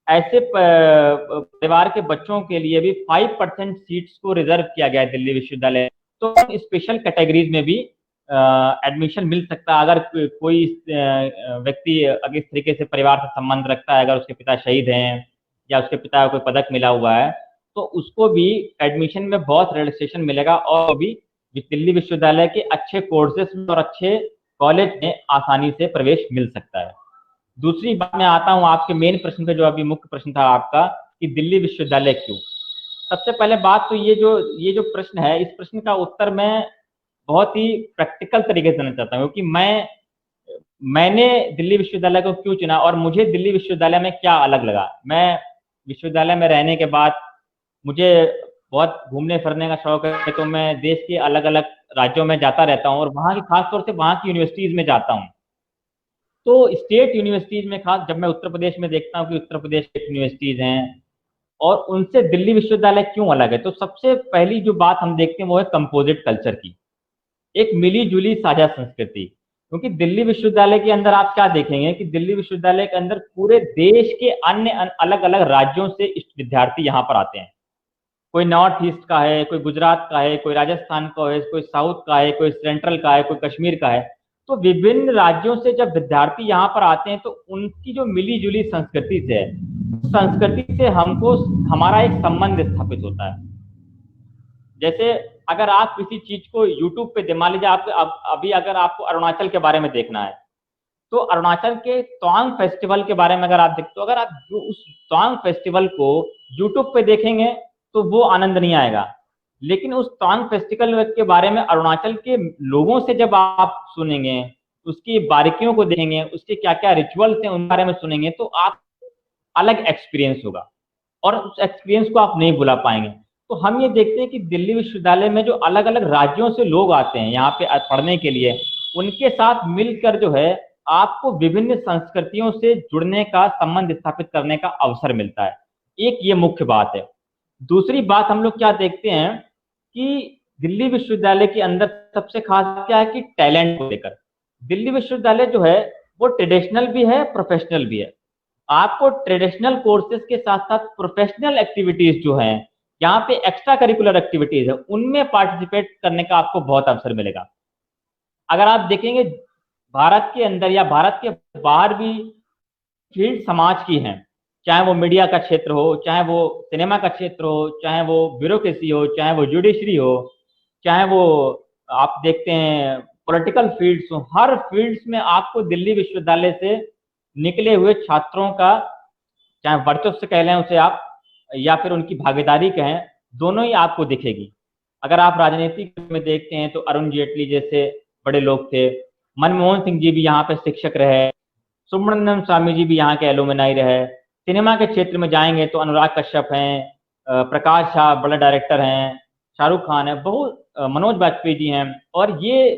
ऐसे परिवार के बच्चों के लिए भी 5% सीट्स को रिजर्व किया गया है दिल्ली विश्वविद्यालय। तो स्पेशल कैटेगरीज में भी एडमिशन मिल सकता है। अगर कोई व्यक्ति अगर इस तरीके से परिवार से संबंध रखता है, अगर उसके पिता शहीद हैं या उसके पिता को कोई पदक मिला हुआ है, तो उसको भी एडमिशन में बहुत रिलैक्सेशन मिलेगा और भी दिल्ली विश्वविद्यालय के अच्छे कोर्सेज में और अच्छे कॉलेज में आसानी से प्रवेश मिल सकता है। दूसरी बात, मैं आता हूँ आपके मेन प्रश्न पे, जो अभी मुख्य प्रश्न था आपका कि दिल्ली विश्वविद्यालय क्यों। सबसे पहले बात तो ये जो प्रश्न है, इस प्रश्न का उत्तर मैं बहुत ही प्रैक्टिकल तरीके से देना चाहता हूँ, क्योंकि मैंने दिल्ली विश्वविद्यालय को क्यों चुना और मुझे दिल्ली विश्वविद्यालय में क्या अलग लगा। मैं विश्वविद्यालय में रहने के बाद मुझे बहुत घूमने फिरने का शौक है, तो मैं देश के अलग अलग राज्यों में जाता रहता हूँ और वहाँ की, खासतौर से वहाँ की यूनिवर्सिटीज में जाता हूँ। तो स्टेट यूनिवर्सिटीज में, खास जब मैं उत्तर प्रदेश में देखता हूँ कि उत्तर प्रदेश के यूनिवर्सिटीज हैं और उनसे दिल्ली विश्वविद्यालय क्यों अलग है, तो सबसे पहली जो बात हम देखते हैं वो है कंपोजिट कल्चर की, एक मिली जुली साझा संस्कृति। क्योंकि दिल्ली विश्वविद्यालय के अंदर आप क्या देखेंगे कि दिल्ली विश्वविद्यालय के अंदर पूरे देश के अन्य अलग अलग राज्यों से विद्यार्थी यहाँ पर आते हैं। कोई नॉर्थ ईस्ट का है, कोई गुजरात का है, कोई राजस्थान का है, कोई साउथ का है, कोई सेंट्रल का है, कोई कश्मीर का है। तो विभिन्न राज्यों से जब विद्यार्थी यहाँ पर आते हैं तो उनकी जो मिली जुली संस्कृति से है, संस्कृति से हमको हमारा एक संबंध स्थापित होता है। जैसे अगर आप किसी चीज को यूट्यूब पे, मान लीजिए आप अभी अगर आपको अरुणाचल के बारे में देखना है तो अरुणाचल के तवांग फेस्टिवल के बारे में अगर आप देखते, तो अगर आप उस तवांग फेस्टिवल को यूट्यूब पे देखेंगे तो वो आनंद नहीं आएगा। लेकिन उस तवांग फेस्टिवल के बारे में अरुणाचल के लोगों से जब आप सुनेंगे उसकी बारीकियों को देखेंगे, उसके क्या क्या रिचुअल्स हैं उन बारे में सुनेंगे, तो आप अलग एक्सपीरियंस होगा और उस एक्सपीरियंस को आप नहीं भुला पाएंगे। तो हम ये देखते हैं कि दिल्ली विश्वविद्यालय में जो अलग अलग राज्यों से लोग आते हैं यहाँ पे पढ़ने के लिए, उनके साथ मिलकर जो है आपको विभिन्न संस्कृतियों से जुड़ने का, संबंध स्थापित करने का अवसर मिलता है। एक ये मुख्य बात है। दूसरी बात हम लोग क्या देखते हैं कि दिल्ली विश्वविद्यालय के अंदर सबसे खास क्या है कि टैलेंट को लेकर दिल्ली विश्वविद्यालय जो है वो ट्रेडिशनल भी है, प्रोफेशनल भी है। आपको ट्रेडिशनल कोर्सेज के साथ साथ प्रोफेशनल एक्टिविटीज जो हैं, यहाँ पे एक्स्ट्रा करिकुलर एक्टिविटीज है, उनमें पार्टिसिपेट करने का आपको बहुत अवसर मिलेगा। अगर आप देखेंगे भारत के अंदर या भारत के बाहर भी फील्ड समाज की हैं, चाहे वो मीडिया का क्षेत्र हो, चाहे वो सिनेमा का क्षेत्र हो, चाहे वो ब्यूरोक्रेसी हो, चाहे वो जुडिशरी हो, चाहे वो आप देखते हैं पॉलिटिकल फील्ड्स हो, हर फील्ड्स में आपको दिल्ली विश्वविद्यालय से निकले हुए छात्रों का, चाहे वर्चस्व कह लें उसे आप, या फिर उनकी भागीदारी कहें, दोनों ही आपको दिखेगी। अगर आप राजनीति में देखते हैं तो अरुण जेटली जैसे बड़े लोग थे, मनमोहन सिंह जी भी यहाँ पे शिक्षक रहे, सुब्रमण्यम स्वामी जी भी यहाँ के एलुमनाई रहे। सिनेमा के क्षेत्र में जाएंगे तो अनुराग कश्यप हैं, प्रकाश झा बड़े डायरेक्टर हैं, शाहरुख खान है, बहुत मनोज बाजपेयी जी हैं, और ये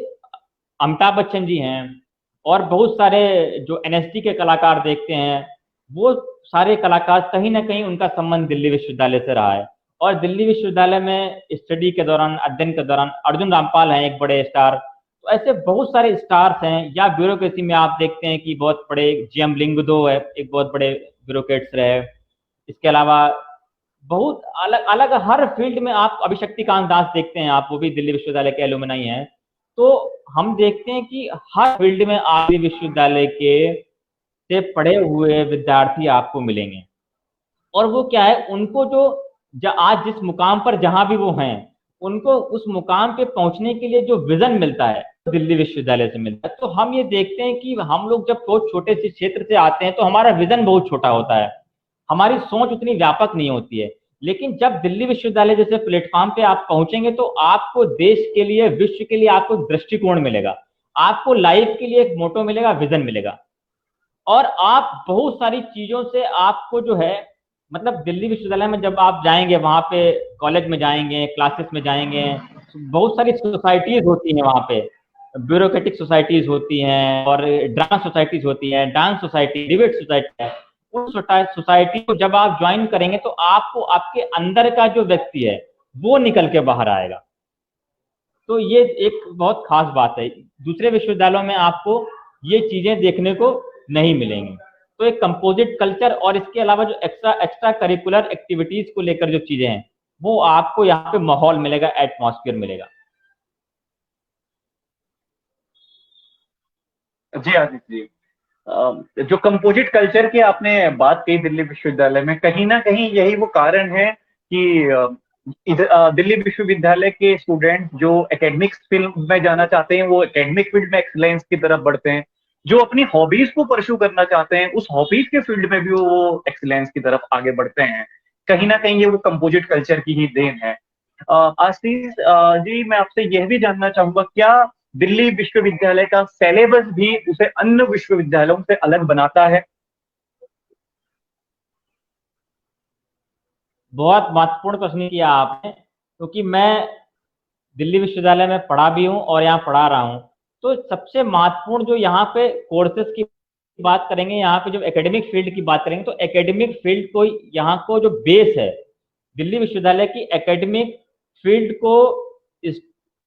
अमिताभ बच्चन जी हैं, और बहुत सारे जो एनएसडी के कलाकार देखते हैं, वो सारे कलाकार कहीं ना कहीं उनका संबंध दिल्ली विश्वविद्यालय से रहा है। और दिल्ली विश्वविद्यालय में स्टडी के दौरान, अध्ययन के दौरान अर्जुन रामपाल हैं एक बड़े स्टार, तो ऐसे बहुत सारे स्टार्स हैं। या ब्यूरोक्रेसी में आप देखते हैं कि बहुत बड़े जीएम लिंगदो है, एक बहुत बड़े ब्यूरोक्रेट्स रहे। इसके अलावा बहुत अलग अलग हर फील्ड में आप अभिशक्तिकांत दास देखते हैं, आप वो भी दिल्ली विश्वविद्यालय के एलुमनाई हैं। तो हम देखते हैं कि हर फील्ड में दिल्ली विश्वविद्यालय के से पढ़े हुए विद्यार्थी आपको मिलेंगे, और वो क्या है, उनको जो आज जिस मुकाम पर जहां भी वो हैं, उनको उस मुकाम पे पहुंचने के लिए जो विजन मिलता है दिल्ली विश्वविद्यालय से मिलता है। तो हम ये देखते हैं कि हम लोग जब बहुत छोटे से क्षेत्र से आते हैं तो हमारा विजन बहुत छोटा होता है, हमारी सोच उतनी व्यापक नहीं होती है। लेकिन जब दिल्ली विश्वविद्यालय जैसे प्लेटफॉर्म पे आप पहुंचेंगे तो आपको देश के लिए, विश्व के लिए आपको दृष्टिकोण मिलेगा, आपको लाइफ के लिए एक मोटो मिलेगा, विजन मिलेगा, और आप बहुत सारी चीजों से आपको जो है, मतलब दिल्ली विश्वविद्यालय में जब आप जाएंगे, वहां पे कॉलेज में जाएंगे, क्लासेस में जाएंगे, बहुत सारी सोसाइटीज होती हैं वहां पे, ब्यूरोक्रेटिक सोसाइटीज होती हैं, और ड्रामा सोसाइटीज होती हैं, डांस सोसाइटी, डिबेट सोसाइटी है। उन सोसाइटी को जब आप ज्वाइन करेंगे तो आपको आपके अंदर का जो व्यक्ति है वो निकल के बाहर आएगा। तो ये एक बहुत खास बात है, दूसरे विश्वविद्यालयों में आपको ये चीजें देखने को नहीं मिलेंगी। तो एक कंपोजिट कल्चर, और इसके अलावा जो एक्स्ट्रा करिकुलर एक्टिविटीज को लेकर जो चीजें हैं, वो आपको यहाँ पे माहौल मिलेगा, एटमॉस्फेयर मिलेगा। जी आदित्य जी, जो कंपोजिट कल्चर की आपने बात कही दिल्ली विश्वविद्यालय में, कहीं ना कहीं यही वो कारण है कि दिल्ली विश्वविद्यालय के स्टूडेंट जो एकेडमिक्स फील्ड में जाना चाहते हैं वो एकेडमिक फील्ड में एक्सलेंस की तरफ बढ़ते हैं, जो अपनी हॉबीज को परस्यू करना चाहते हैं उस हॉबीज के फील्ड में भी वो एक्सलेंस की तरफ आगे बढ़ते हैं। कहीं ना कहीं ये वो कंपोजिट कल्चर की ही देन है। आशीष जी, मैं आपसे यह भी जानना चाहूंगा, क्या दिल्ली विश्वविद्यालय का सिलेबस भी उसे अन्य विश्वविद्यालयों से अलग बनाता है? बहुत महत्वपूर्ण प्रश्न किया आपने, क्योंकि मैं दिल्ली विश्वविद्यालय में पढ़ा भी हूँ और यहाँ पढ़ा रहा हूँ। तो सबसे महत्वपूर्ण जो यहाँ पे कोर्सेज की बात करेंगे, यहाँ पे जो एकेडमिक फील्ड की बात करेंगे, तो एकेडमिक फील्ड को, यहाँ को जो बेस है दिल्ली विश्वविद्यालय की एकेडमिक फील्ड को,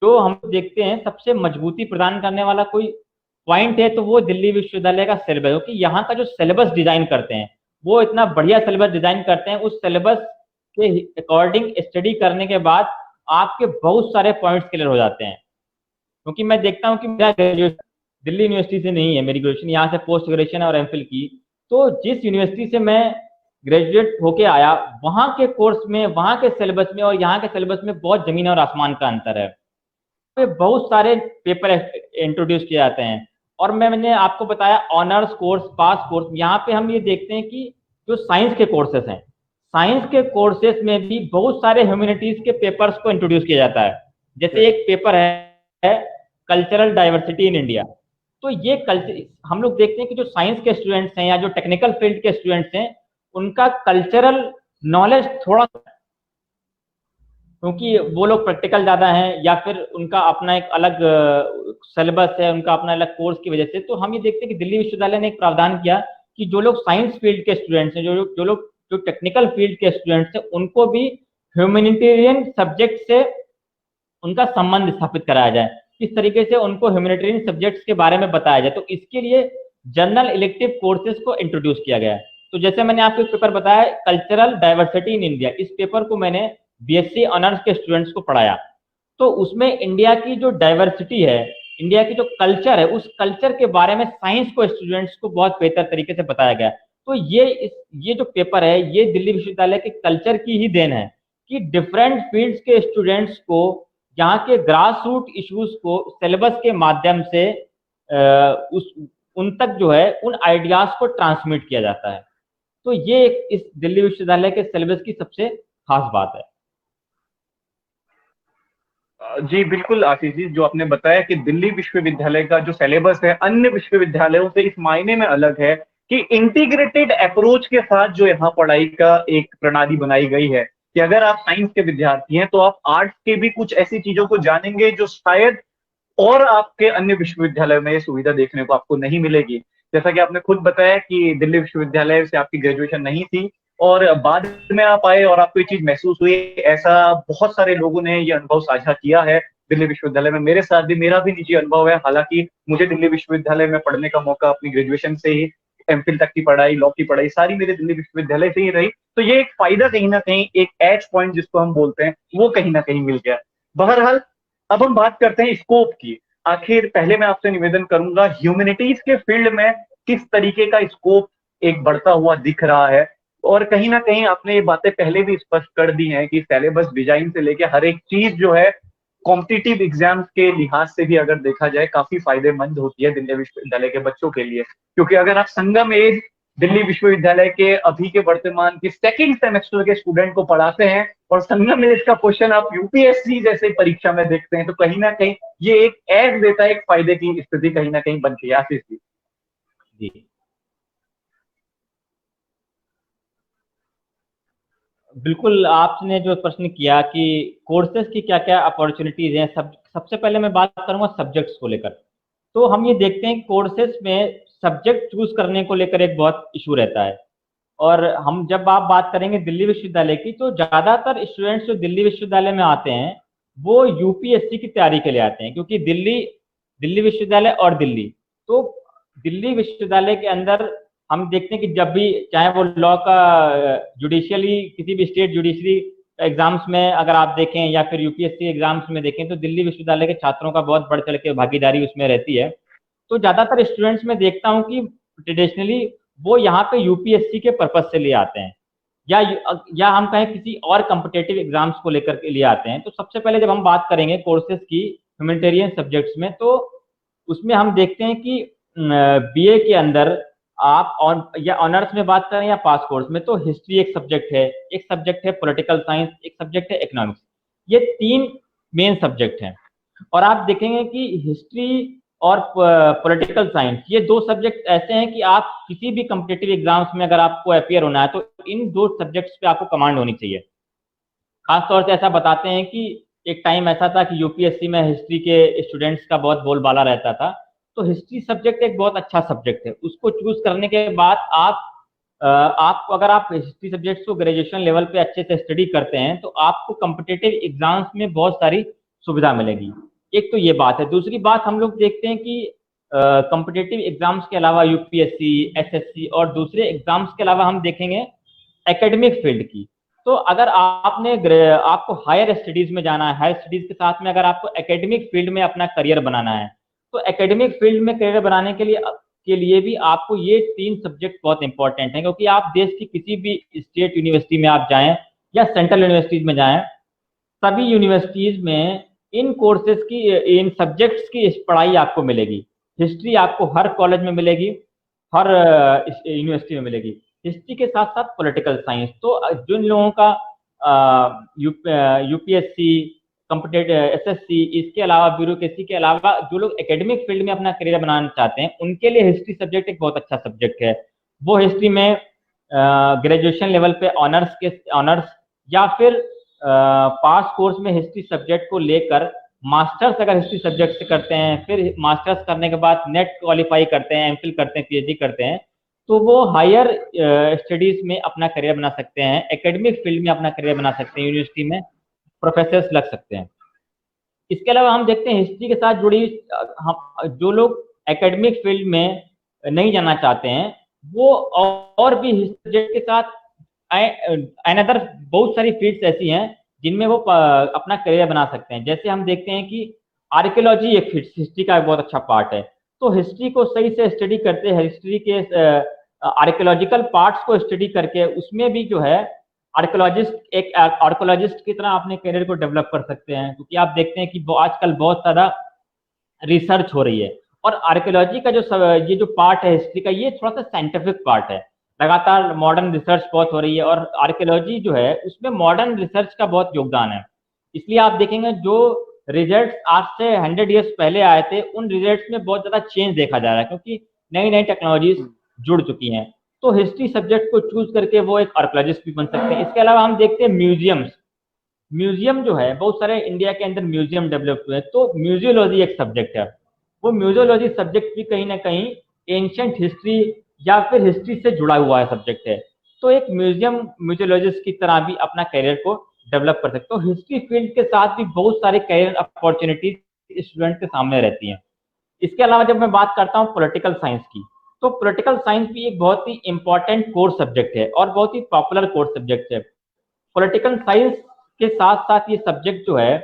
जो हम देखते हैं सबसे मजबूती प्रदान करने वाला कोई पॉइंट है तो वो दिल्ली विश्वविद्यालय का सिलेबस, क्योंकि यहाँ का जो सिलेबस डिजाइन करते हैं वो इतना बढ़िया सिलेबस डिजाइन करते हैं। उस सिलेबस के अकॉर्डिंग स्टडी करने के बाद आपके बहुत सारे पॉइंट्स क्लियर हो जाते हैं। क्योंकि मैं देखता हूँ कि मेरा ग्रेजुएशन दिल्ली यूनिवर्सिटी से नहीं है, मेरी ग्रेजुएशन यहाँ से पोस्ट ग्रेजुएशन और एमफिल की, तो जिस यूनिवर्सिटी से मैं ग्रेजुएट होके आया, वहाँ के कोर्स में, वहाँ के सिलेबस में और यहाँ के सिलेबस में बहुत जमीन और आसमान का अंतर है। पे बहुत सारे पेपर इंट्रोड्यूस किए जाते हैं, और मैंने आपको बताया ऑनर्स कोर्स, पास कोर्स, यहाँ पे हम ये देखते हैं कि जो साइंस के कोर्सेस हैं, साइंस के कोर्सेस में भी बहुत सारे ह्यूमैनिटीज के पेपर्स को इंट्रोड्यूस किया जाता है। जैसे एक पेपर है कल्चरल डाइवर्सिटी इन इंडिया, तो ये कल्चर हम लोग देखते हैं कि जो साइंस के स्टूडेंट्स हैं या जो टेक्निकल फील्ड के स्टूडेंट्स हैं, उनका कल्चरल नॉलेज थोड़ा, क्योंकि वो लोग प्रैक्टिकल ज्यादा हैं या फिर उनका अपना एक अलग सिलेबस है, उनका अपना अलग कोर्स की वजह से। तो हम ये देखते हैं कि दिल्ली विश्वविद्यालय ने एक प्रावधान किया कि जो लोग साइंस फील्ड के स्टूडेंट्स हैं, जो लोग जो टेक्निकल फील्ड के स्टूडेंट्स हैं, उनको भी ह्यूमैनिटेरियन सब्जेक्ट से उनका संबंध स्थापित कराया जाए, किस तरीके से उनको ह्यूमैनिटेरियन सब्जेक्ट्स के बारे में बताया जाए। तो इसके लिए जनरल इलेक्टिव कोर्सेज को इंट्रोड्यूस किया गया है। तो जैसे मैंने आपको एक पेपर बताया, कल्चरल डाइवर्सिटी इन इंडिया, इस पेपर को मैंने बीएससी ऑनर्स के स्टूडेंट्स को पढ़ाया। तो उसमें इंडिया की जो डाइवर्सिटी है, इंडिया की जो कल्चर है, उस कल्चर के बारे में साइंस को स्टूडेंट्स को बहुत बेहतर तरीके से बताया गया। तो ये जो पेपर है, ये दिल्ली विश्वविद्यालय के कल्चर की ही देन है कि डिफरेंट फील्ड्स के स्टूडेंट्स को यहाँ के ग्रास रूट इश्यूज को सिलेबस के माध्यम से उन तक जो है उन आइडियाज को ट्रांसमिट किया जाता है। तो ये इस दिल्ली विश्वविद्यालय के सिलेबस की सबसे खास बात है। जी बिल्कुल आशीष जी, जो आपने बताया कि दिल्ली विश्वविद्यालय का जो सिलेबस है अन्य विश्वविद्यालयों से इस मायने में अलग है कि इंटीग्रेटेड अप्रोच के साथ जो यहाँ पढ़ाई का एक प्रणाली बनाई गई है कि अगर आप साइंस के विद्यार्थी हैं तो आप आर्ट्स के भी कुछ ऐसी चीजों को जानेंगे जो शायद और आपके अन्य विश्वविद्यालयों में ये सुविधा देखने को आपको नहीं मिलेगी। जैसा कि आपने खुद बताया कि दिल्ली विश्वविद्यालय से आपकी ग्रेजुएशन नहीं थी और बाद में आप आए और आपको ये चीज महसूस हुई, ऐसा बहुत सारे लोगों ने ये अनुभव साझा किया है दिल्ली विश्वविद्यालय में। मेरे साथ भी, मेरा भी निजी अनुभव है, हालांकि मुझे दिल्ली विश्वविद्यालय में पढ़ने का मौका अपनी ग्रेजुएशन से ही, एमफिल तक की पढ़ाई, लॉ की पढ़ाई सारी मेरे दिल्ली विश्वविद्यालय से ही रही। तो ये एक फायदा कहीं ना कहीं, एक एच पॉइंट जिसको हम बोलते हैं, वो कहीं ना कहीं मिल गया। बहरहाल अब हम बात करते हैं स्कोप की। आखिर पहले मैं आपसे निवेदन करूंगा, ह्यूमैनिटीज के फील्ड में किस तरीके का स्कोप एक बढ़ता हुआ दिख रहा है? और कहीं ना कहीं आपने ये बातें पहले भी स्पष्ट कर दी हैं कि सिलेबस डिजाइन से लेके हर एक चीज जो है कॉम्पिटिटिव एग्जाम्स के लिहाज से भी अगर देखा जाए काफी फायदेमंद होती है दिल्ली विश्वविद्यालय के बच्चों के लिए। क्योंकि अगर आप संगम एज दिल्ली विश्वविद्यालय के अभी के वर्तमान के सेकंड सेमेस्टर के स्टूडेंट को पढ़ाते हैं और संगम एज का क्वेश्चन आप यूपीएससी जैसे परीक्षा में देखते हैं, तो कहीं ना कहीं ये एक एज देता है, एक फायदे की स्थिति कहीं ना कहीं बनती है। आशीष जी। जी बिल्कुल, आपने जो प्रश्न किया कि कोर्सेज की क्या क्या अपॉर्चुनिटीज हैं, सबसे पहले मैं बात करूंगा सब्जेक्ट्स को लेकर। तो हम ये देखते हैं कोर्सेज में सब्जेक्ट चूज करने को लेकर एक बहुत इशू रहता है। और हम जब आप बात करेंगे दिल्ली विश्वविद्यालय की, तो ज्यादातर स्टूडेंट्स जो दिल्ली विश्वविद्यालय में आते हैं वो यूपीएससी की तैयारी के लिए आते हैं, क्योंकि दिल्ली दिल्ली विश्वविद्यालय और दिल्ली, तो दिल्ली विश्वविद्यालय के अंदर हम देखते हैं कि जब भी चाहे वो लॉ का जुडिशियली किसी भी स्टेट जुडिशरी एग्जाम्स में अगर आप देखें या फिर यूपीएससी एग्जाम्स में देखें, तो दिल्ली विश्वविद्यालय के छात्रों का बहुत बढ़ चढ़ के भागीदारी उसमें रहती है। तो ज्यादातर स्टूडेंट्स में देखता हूँ कि ट्रेडिशनली वो यहाँ पे यूपीएससी के पर्पज से लिए आते हैं, या हम कहें किसी और कम्पिटेटिव एग्जाम्स को लेकर के लिए आते हैं। तो सबसे पहले जब हम बात करेंगे कोर्सेज की ह्यूमैनिटेरियन सब्जेक्ट्स में, तो उसमें हम देखते हैं कि बीए के अंदर आप या ऑनर्स में बात करें या पास कोर्स में, तो हिस्ट्री एक सब्जेक्ट है, एक सब्जेक्ट है पॉलिटिकल साइंस, एक सब्जेक्ट है इकोनॉमिक्स। ये 3 मेन सब्जेक्ट हैं। और आप देखेंगे कि हिस्ट्री और पॉलिटिकल साइंस, ये 2 सब्जेक्ट ऐसे हैं कि आप किसी भी कम्पिटेटिव एग्जाम्स में अगर आपको अपियर होना है तो इन 2 सब्जेक्ट्स पे आपको कमांड होनी चाहिए। खासतौर से ऐसा बताते हैं कि एक टाइम ऐसा था कि यूपीएससी में हिस्ट्री के स्टूडेंट्स का बहुत बोलबाला रहता था। तो हिस्ट्री सब्जेक्ट एक बहुत अच्छा सब्जेक्ट है। उसको चूज करने के बाद आपको, अगर आप हिस्ट्री सब्जेक्ट्स को ग्रेजुएशन लेवल पे अच्छे से स्टडी करते हैं तो आपको कम्पिटेटिव एग्जाम्स में बहुत सारी सुविधा मिलेगी। एक तो ये बात है। दूसरी बात, हम लोग देखते हैं कि कम्पिटेटिव एग्जाम्स के अलावा यूपीएससी, एसएससी और दूसरे एग्जाम्स के अलावा हम देखेंगे एकेडमिक फील्ड की। तो अगर आपको हायर स्टडीज में जाना है, हायर स्टडीज के साथ में अगर आपको एकेडमिक फील्ड में अपना करियर बनाना है, तो एकेडमिक फील्ड में करियर बनाने के लिए भी आपको ये 3 सब्जेक्ट बहुत इंपॉर्टेंट हैं। क्योंकि आप देश की किसी भी स्टेट यूनिवर्सिटी में आप जाएं या सेंट्रल यूनिवर्सिटीज में जाएं, सभी यूनिवर्सिटीज में इन कोर्सेज की, इन सब्जेक्ट्स की पढ़ाई आपको मिलेगी। हिस्ट्री आपको हर कॉलेज में मिलेगी, हर यूनिवर्सिटी में मिलेगी, हिस्ट्री के साथ साथ पॉलिटिकल साइंस। तो जिन लोगों का यूपीएससी, कॉम्पिटेटिव एसएससी, इसके अलावा ब्यूरोक्रेसी के अलावा जो लोग एकेडमिक फील्ड में अपना करियर बनाना चाहते हैं उनके लिए हिस्ट्री सब्जेक्ट एक बहुत अच्छा सब्जेक्ट है। वो हिस्ट्री में ग्रेजुएशन लेवल पे ऑनर्स या फिर पास कोर्स में हिस्ट्री सब्जेक्ट को लेकर मास्टर्स अगर हिस्ट्री सब्जेक्ट से करते हैं, फिर मास्टर्स करने के बाद नेट क्वालिफाई करते हैं, एमफिल करते हैं, पीएचडी करते हैं, तो वो हायर स्टडीज में अपना करियर बना सकते हैं, एकेडमिक फील्ड में अपना करियर बना सकते हैं, यूनिवर्सिटी में प्रोफेसर्स लग सकते हैं। इसके अलावा हम देखते हैं हिस्ट्री के साथ जुड़ी हम जो लोग एकेडमिक फील्ड में नहीं जाना चाहते हैं वो और भी हिस्ट्री सब्जेक्ट के साथ अनदर बहुत सारी फील्ड्स ऐसी हैं जिनमें वो अपना करियर बना सकते हैं। जैसे हम देखते हैं कि आर्कियोलॉजी एक हिस्ट्री का एक बहुत अच्छा पार्ट है, तो हिस्ट्री को सही से स्टडी करते हैं, हिस्ट्री के आर्कियोलॉजिकल पार्ट्स को स्टडी करके उसमें भी जो है आर्कियोलॉजिस्ट की तरह अपने करियर को डेवलप कर सकते हैं। क्योंकि आप देखते हैं कि आजकल बहुत ज़्यादा रिसर्च हो रही है और आर्कियोलॉजी का ये जो पार्ट है हिस्ट्री का, ये थोड़ा सा साइंटिफिक पार्ट है। लगातार मॉडर्न रिसर्च बहुत हो रही है और आर्कियोलॉजी जो है उसमें मॉडर्न रिसर्च का बहुत योगदान है। इसलिए आप देखेंगे जो रिजल्ट्स आज से 100 ईयर्स पहले आए थे उन रिजल्ट्स में बहुत ज़्यादा चेंज देखा जा रहा है क्योंकि नई नई टेक्नोलॉजीज जुड़ चुकी हैं। तो हिस्ट्री सब्जेक्ट को चूज करके वो एक आर्कियोलॉजिस्ट भी बन सकते हैं। इसके अलावा हम देखते हैं म्यूजियम जो है, बहुत सारे इंडिया के अंदर म्यूजियम डेवलप हुए हैं, तो म्यूजियोलॉजी एक सब्जेक्ट है। वो म्यूजियोलॉजी सब्जेक्ट भी कहीं ना कहीं एंशियंट हिस्ट्री या फिर हिस्ट्री से जुड़ा हुआ है सब्जेक्ट है। तो एक म्यूजियोलॉजिस्ट की तरह भी अपना करियर को डेवलप कर सकते हो। हिस्ट्री फील्ड के साथ भी बहुत सारे करियर अपॉर्चुनिटीज स्टूडेंट के सामने रहती हैं। इसके अलावा जब मैं बात करता हूँ पॉलिटिकल साइंस की, तो पॉलिटिकल साइंस भी एक बहुत ही इंपॉर्टेंट कोर्स सब्जेक्ट है और बहुत ही पॉपुलर कोर्स सब्जेक्ट है। पॉलिटिकल साइंस के साथ साथ ये सब्जेक्ट जो है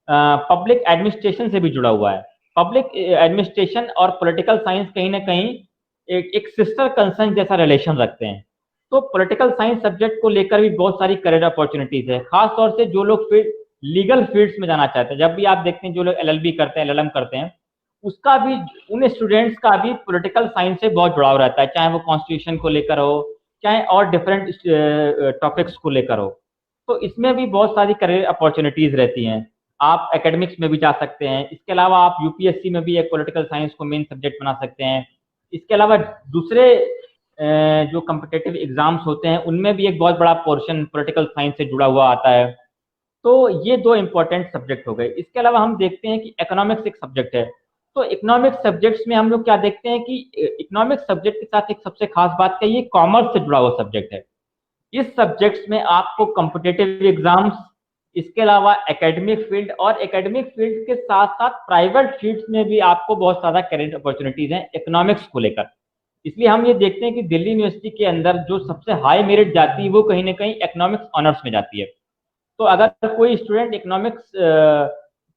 पब्लिक एडमिनिस्ट्रेशन से भी जुड़ा हुआ है। पब्लिक एडमिनिस्ट्रेशन और पॉलिटिकल साइंस कहीं ना कहीं एक सिस्टर कंसर्न जैसा रिलेशन रखते हैं। तो पॉलिटिकल साइंस सब्जेक्ट को लेकर भी बहुत सारी करियर अपॉर्चुनिटीज है, खास तौर से जो लोग लीगल फील्ड्स में जाना चाहते हैं। जब भी आप देखते हैं जो लोग एलएलबी करते हैं, एलएलएम करते हैं, उसका भी उन स्टूडेंट्स का भी पॉलिटिकल साइंस से बहुत जुड़ाव रहता है, चाहे वो कॉन्स्टिट्यूशन को लेकर हो, चाहे और डिफरेंट टॉपिक्स को लेकर हो। तो इसमें भी बहुत सारी करियर अपॉर्चुनिटीज रहती हैं। आप एकेडमिक्स में भी जा सकते हैं। इसके अलावा आप यूपीएससी में भी एक पॉलिटिकल साइंस को मेन सब्जेक्ट बना सकते हैं। इसके अलावा दूसरे जो कॉम्पिटिटिव एग्जाम्स होते हैं उनमें भी एक बहुत बड़ा पोर्शन पॉलिटिकल साइंस से जुड़ा हुआ आता है। तो ये दो इंपॉर्टेंट सब्जेक्ट हो गए। इसके अलावा हम देखते हैं कि इकोनॉमिक्स एक सब्जेक्ट है। तो इकोनॉमिक्स सब्जेक्ट्स में हम लोग क्या देखते हैं कि इकोनॉमिक्स सब्जेक्ट के साथ एक सबसे खास बात क्या है, ये कॉमर्स से जुड़ा हुआ सब्जेक्ट है। इस सब्जेक्ट्स में आपको कॉम्पिटिटिव एग्जाम्स, इसके अलावा एकेडमिक फील्ड और एकेडमिक फील्ड के साथ साथ प्राइवेट फील्ड्स में भी आपको बहुत ज़्यादा करियर अपॉर्चुनिटीज हैं इकोनॉमिक्स को लेकर। इसलिए हम ये देखते हैं कि दिल्ली यूनिवर्सिटी के अंदर जो सबसे हाई मेरिट जाती है वो कहीं ना कहीं इकोनॉमिक्स ऑनर्स में जाती है। तो अगर कोई स्टूडेंट इकोनॉमिक्स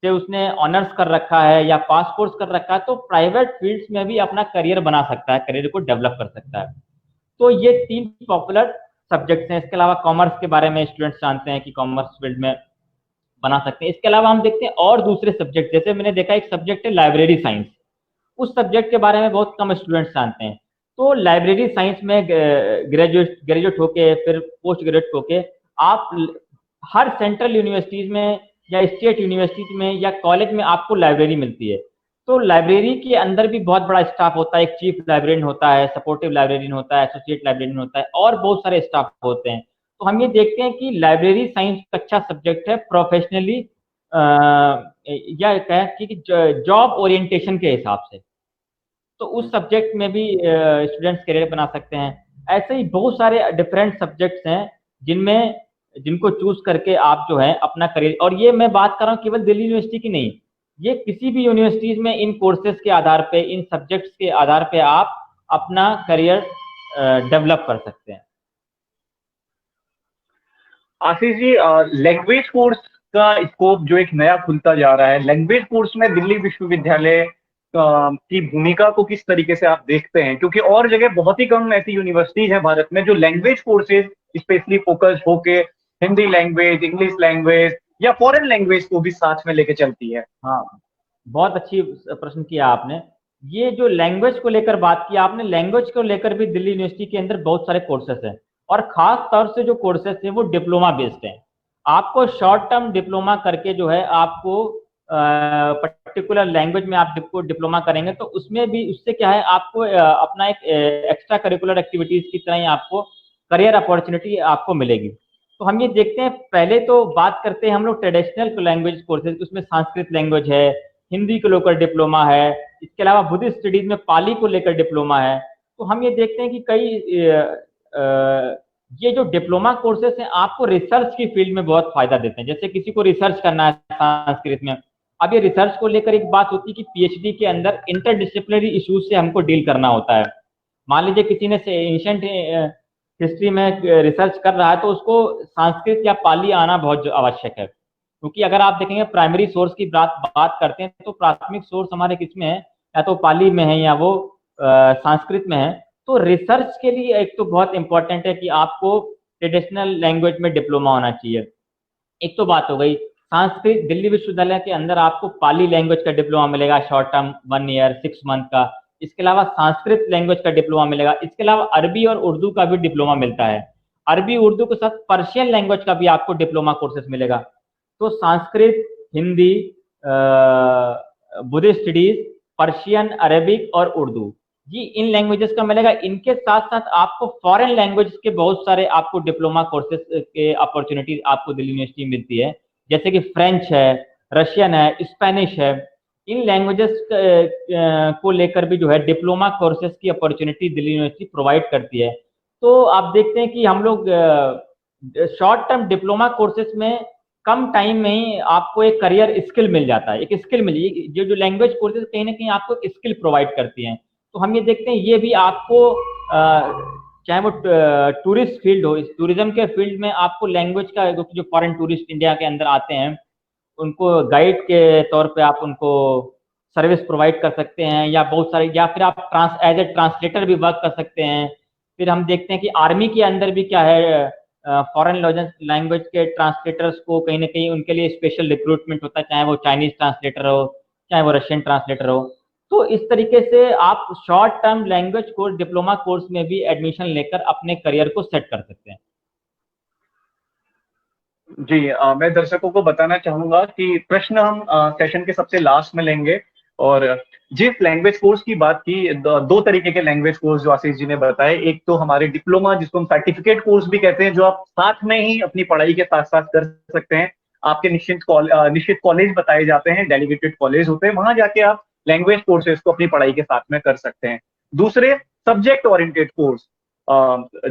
से उसने ऑनर्स कर रखा है या पास कोर्स कर रखा है तो प्राइवेट फील्ड्स में भी अपना करियर बना सकता है, करियर को डेवलप कर सकता है। तो ये 3 पॉपुलर सब्जेक्ट्स हैं। इसके अलावा कॉमर्स के बारे में स्टूडेंट्स जानते हैं कि कॉमर्स फील्ड में बना सकते हैं। इसके अलावा हम देखते हैं और दूसरे सब्जेक्ट, जैसे मैंने देखा एक सब्जेक्ट है लाइब्रेरी साइंस। उस सब्जेक्ट के बारे में बहुत कम स्टूडेंट्स जानते हैं। तो लाइब्रेरी साइंस में ग्रेजुएट होके फिर पोस्ट ग्रेजुएट होके आप हर सेंट्रल यूनिवर्सिटीज में या स्टेट यूनिवर्सिटी में या कॉलेज में आपको लाइब्रेरी मिलती है। तो लाइब्रेरी के अंदर भी बहुत बड़ा स्टाफ होता है, एक चीफ लाइब्रेरियन होता है, सपोर्टिव लाइब्रेरियन होता है, एसोसिएट लाइब्रेरियन होता है और बहुत सारे स्टाफ होते हैं। तो हम ये देखते हैं कि लाइब्रेरी साइंस अच्छा सब्जेक्ट है प्रोफेशनली या कहें कि जॉब ओरिएंटेशन के हिसाब से। तो उस सब्जेक्ट में भी स्टूडेंट्स करियर बना सकते हैं। ऐसे ही बहुत सारे डिफरेंट सब्जेक्ट्स हैं जिनको चूज करके आप जो है अपना करियर, और ये मैं बात कर रहा हूँ केवल दिल्ली यूनिवर्सिटी की नहीं, ये किसी भी यूनिवर्सिटीज में इन कोर्सेज के आधार पे, इन सब्जेक्ट्स के आधार पे आप अपना करियर डेवलप कर सकते हैं। आशीष जी, लैंग्वेज कोर्स का स्कोप जो एक नया खुलता जा रहा है, लैंग्वेज कोर्स में दिल्ली विश्वविद्यालय की भूमिका को किस तरीके से आप देखते हैं? क्योंकि और जगह बहुत ही कम ऐसी यूनिवर्सिटीज हैं भारत में जो लैंग्वेज कोर्सेज स्पेशली फोकस होके हिंदी लैंग्वेज, इंग्लिश लैंग्वेज या फॉरेन लैंग्वेज को भी साथ में लेके चलती है। हाँ, बहुत अच्छी प्रश्न किया आपने। ये जो लैंग्वेज को लेकर बात की आपने, लैंग्वेज को लेकर भी दिल्ली यूनिवर्सिटी के अंदर बहुत सारे कोर्सेस हैं और खास तौर से जो कोर्सेस हैं वो डिप्लोमा बेस्ड हैं। आपको शॉर्ट टर्म डिप्लोमा करके जो है आपको पर्टिकुलर लैंग्वेज में आप डिप्लोमा करेंगे तो उसमें भी उससे क्या है आपको अपना एक एक्स्ट्रा करिकुलर एक्टिविटीज की तरह ही आपको करियर अपॉर्चुनिटी आपको मिलेगी। तो हम ये देखते हैं, पहले तो बात करते हैं हम लोग ट्रेडिशनल लैंग्वेज कोर्सेज, उसमें संस्कृत लैंग्वेज है, हिंदी को लेकर डिप्लोमा है, इसके अलावा बुद्धिस्ट स्टडीज में पाली को लेकर डिप्लोमा है। तो हम ये देखते हैं कि कई ये जो डिप्लोमा कोर्सेज हैं आपको रिसर्च की फील्ड में बहुत फायदा देते हैं। जैसे किसी को रिसर्च करना है संस्कृत में, अब ये रिसर्च को लेकर एक बात होती है कि पीएचडी के अंदर इंटरडिसिप्लिनरी इश्यूज से हमको डील करना होता है। मान लीजिए किसी ने एंशिएंट हिस्ट्री में रिसर्च कर रहा है तो उसको संस्कृत या पाली आना बहुत आवश्यक है, क्योंकि अगर आप देखेंगे प्राइमरी सोर्स की बात करते हैं तो प्राथमिक सोर्स हमारे किसमें है, या तो पाली में है या वो संस्कृत में है। तो रिसर्च के लिए एक तो बहुत इंपॉर्टेंट है कि आपको ट्रेडिशनल लैंग्वेज में डिप्लोमा होना चाहिए। एक तो बात हो गई। संस्कृत दिल्ली विश्वविद्यालय के अंदर आपको पाली लैंग्वेज का डिप्लोमा मिलेगा शॉर्ट टर्म 1 ईयर 6 मंथ का। इसके अलावा संस्कृत लैंग्वेज का डिप्लोमा मिलेगा। इसके अलावा अरबी और उर्दू का भी डिप्लोमा मिलता है। अरबी उर्दू के साथ पर्शियन लैंग्वेज का भी आपको डिप्लोमा कोर्सेज मिलेगा। तो Sanskrit, Hindi, Buddhist studies, Persian, Arabic और उर्दू, जी इन लैंग्वेजेस का मिलेगा। इनके साथ साथ आपको फॉरेन लैंग्वेज के बहुत सारे आपको डिप्लोमा कोर्सेज के अपॉर्चुनिटी आपको दिल्ली यूनिवर्सिटी में मिलती है, जैसे कि फ्रेंच है, रशियन है, स्पेनिश है। इन लैंग्वेजेस को लेकर भी जो है डिप्लोमा कोर्सेज की अपॉर्चुनिटी दिल्ली यूनिवर्सिटी प्रोवाइड करती है। तो आप देखते हैं कि हम लोग शॉर्ट टर्म डिप्लोमा कोर्सेज में कम टाइम में ही आपको एक करियर स्किल मिल जाता है, एक स्किल मिली जो लैंग्वेज कोर्सेज कहीं ना कहीं आपको एक स्किल प्रोवाइड करती हैं। तो हम ये देखते हैं ये भी आपको चाहे वो टूरिस्ट फील्ड हो, इस टूरिज्म के फील्ड में आपको लैंग्वेज का, जो फॉरेन टूरिस्ट इंडिया के अंदर आते हैं उनको गाइड के तौर पे आप उनको सर्विस प्रोवाइड कर सकते हैं, या बहुत सारे, या फिर आप एज ए ट्रांसलेटर भी वर्क कर सकते हैं। फिर हम देखते हैं कि आर्मी के अंदर भी क्या है, फॉरेन लैंग्वेज के ट्रांसलेटर्स को कहीं ना कहीं उनके लिए स्पेशल रिक्रूटमेंट होता है, चाहे वो चाइनीज ट्रांसलेटर हो चाहे वो रशियन ट्रांसलेटर हो। तो इस तरीके से आप short term language course diploma course में भी एडमिशन लेकर अपने करियर को सेट कर सकते हैं। जी, मैं दर्शकों को बताना चाहूंगा कि प्रश्न हम सेशन के सबसे लास्ट में लेंगे। और जिस लैंग्वेज कोर्स की बात की, दो तरीके के लैंग्वेज कोर्स जो आशीष जी ने बताए, एक तो हमारे डिप्लोमा जिसको हम सर्टिफिकेट कोर्स भी कहते हैं, जो आप साथ में ही अपनी पढ़ाई के साथ साथ कर सकते हैं। आपके निश्चित कॉलेज बताए जाते हैं, डेलीगेटेड कॉलेज होते हैं, वहां जाके आप लैंग्वेज कोर्सेज को अपनी पढ़ाई के साथ में कर सकते हैं। दूसरे सब्जेक्ट ओरिएंटेड कोर्स,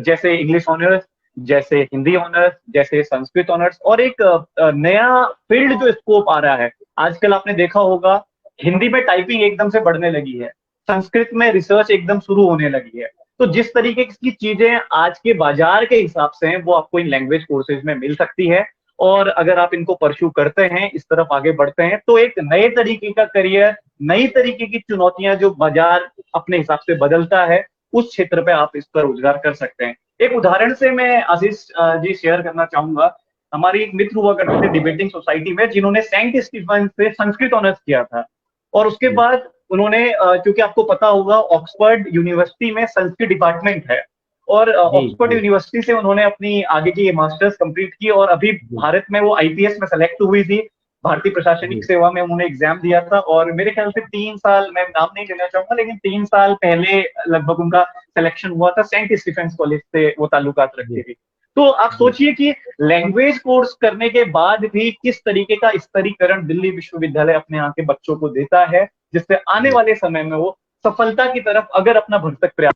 जैसे इंग्लिश ऑनर्स, जैसे हिंदी ऑनर्स, जैसे संस्कृत ऑनर्स, और एक नया फील्ड जो स्कोप आ रहा है आजकल, आपने देखा होगा हिंदी में टाइपिंग एकदम से बढ़ने लगी है, संस्कृत में रिसर्च एकदम शुरू होने लगी है। तो जिस तरीके की चीजें आज के बाजार के हिसाब से हैं वो आपको इन लैंग्वेज कोर्सेज में मिल सकती है। और अगर आप इनको परस्यू करते हैं, इस तरफ आगे बढ़ते हैं, तो एक नए तरीके का करियर, नई तरीके की चुनौतियां जो बाजार अपने हिसाब से बदलता है, उस क्षेत्र पे आप इस पर रोजगार कर सकते हैं। एक उदाहरण से मैं आशीष जी शेयर करना चाहूंगा। हमारी एक मित्र हुआ करते थे डिबेटिंग सोसाइटी में, जिन्होंने सेंट स्टीफन से संस्कृत ऑनर्स किया था। और उसके बाद उन्होंने, क्योंकि आपको पता होगा ऑक्सफोर्ड यूनिवर्सिटी में संस्कृत डिपार्टमेंट है, और ऑक्सफोर्ड यूनिवर्सिटी से उन्होंने अपनी आगे की मास्टर्स कंप्लीट की, और अभी भारत में वो आईपीएस में सेलेक्ट हुई थी, भारतीय प्रशासनिक सेवा में उन्होंने एग्जाम दिया था। और मेरे ख्याल से 3 साल, मैं नाम नहीं लेना चाहूंगा, लेकिन 3 साल पहले लगभग उनका सिलेक्शन हुआ था। सेंट स्टीफेंस कॉलेज से वो ताल्लुकात रखती थी। तो आप सोचिए कि लैंग्वेज कोर्स करने के बाद भी किस तरीके का स्तरीकरण दिल्ली विश्वविद्यालय अपने यहाँ के बच्चों को देता है, जिससे आने वाले समय में वो सफलता की तरफ अगर अपना भरसक प्रयास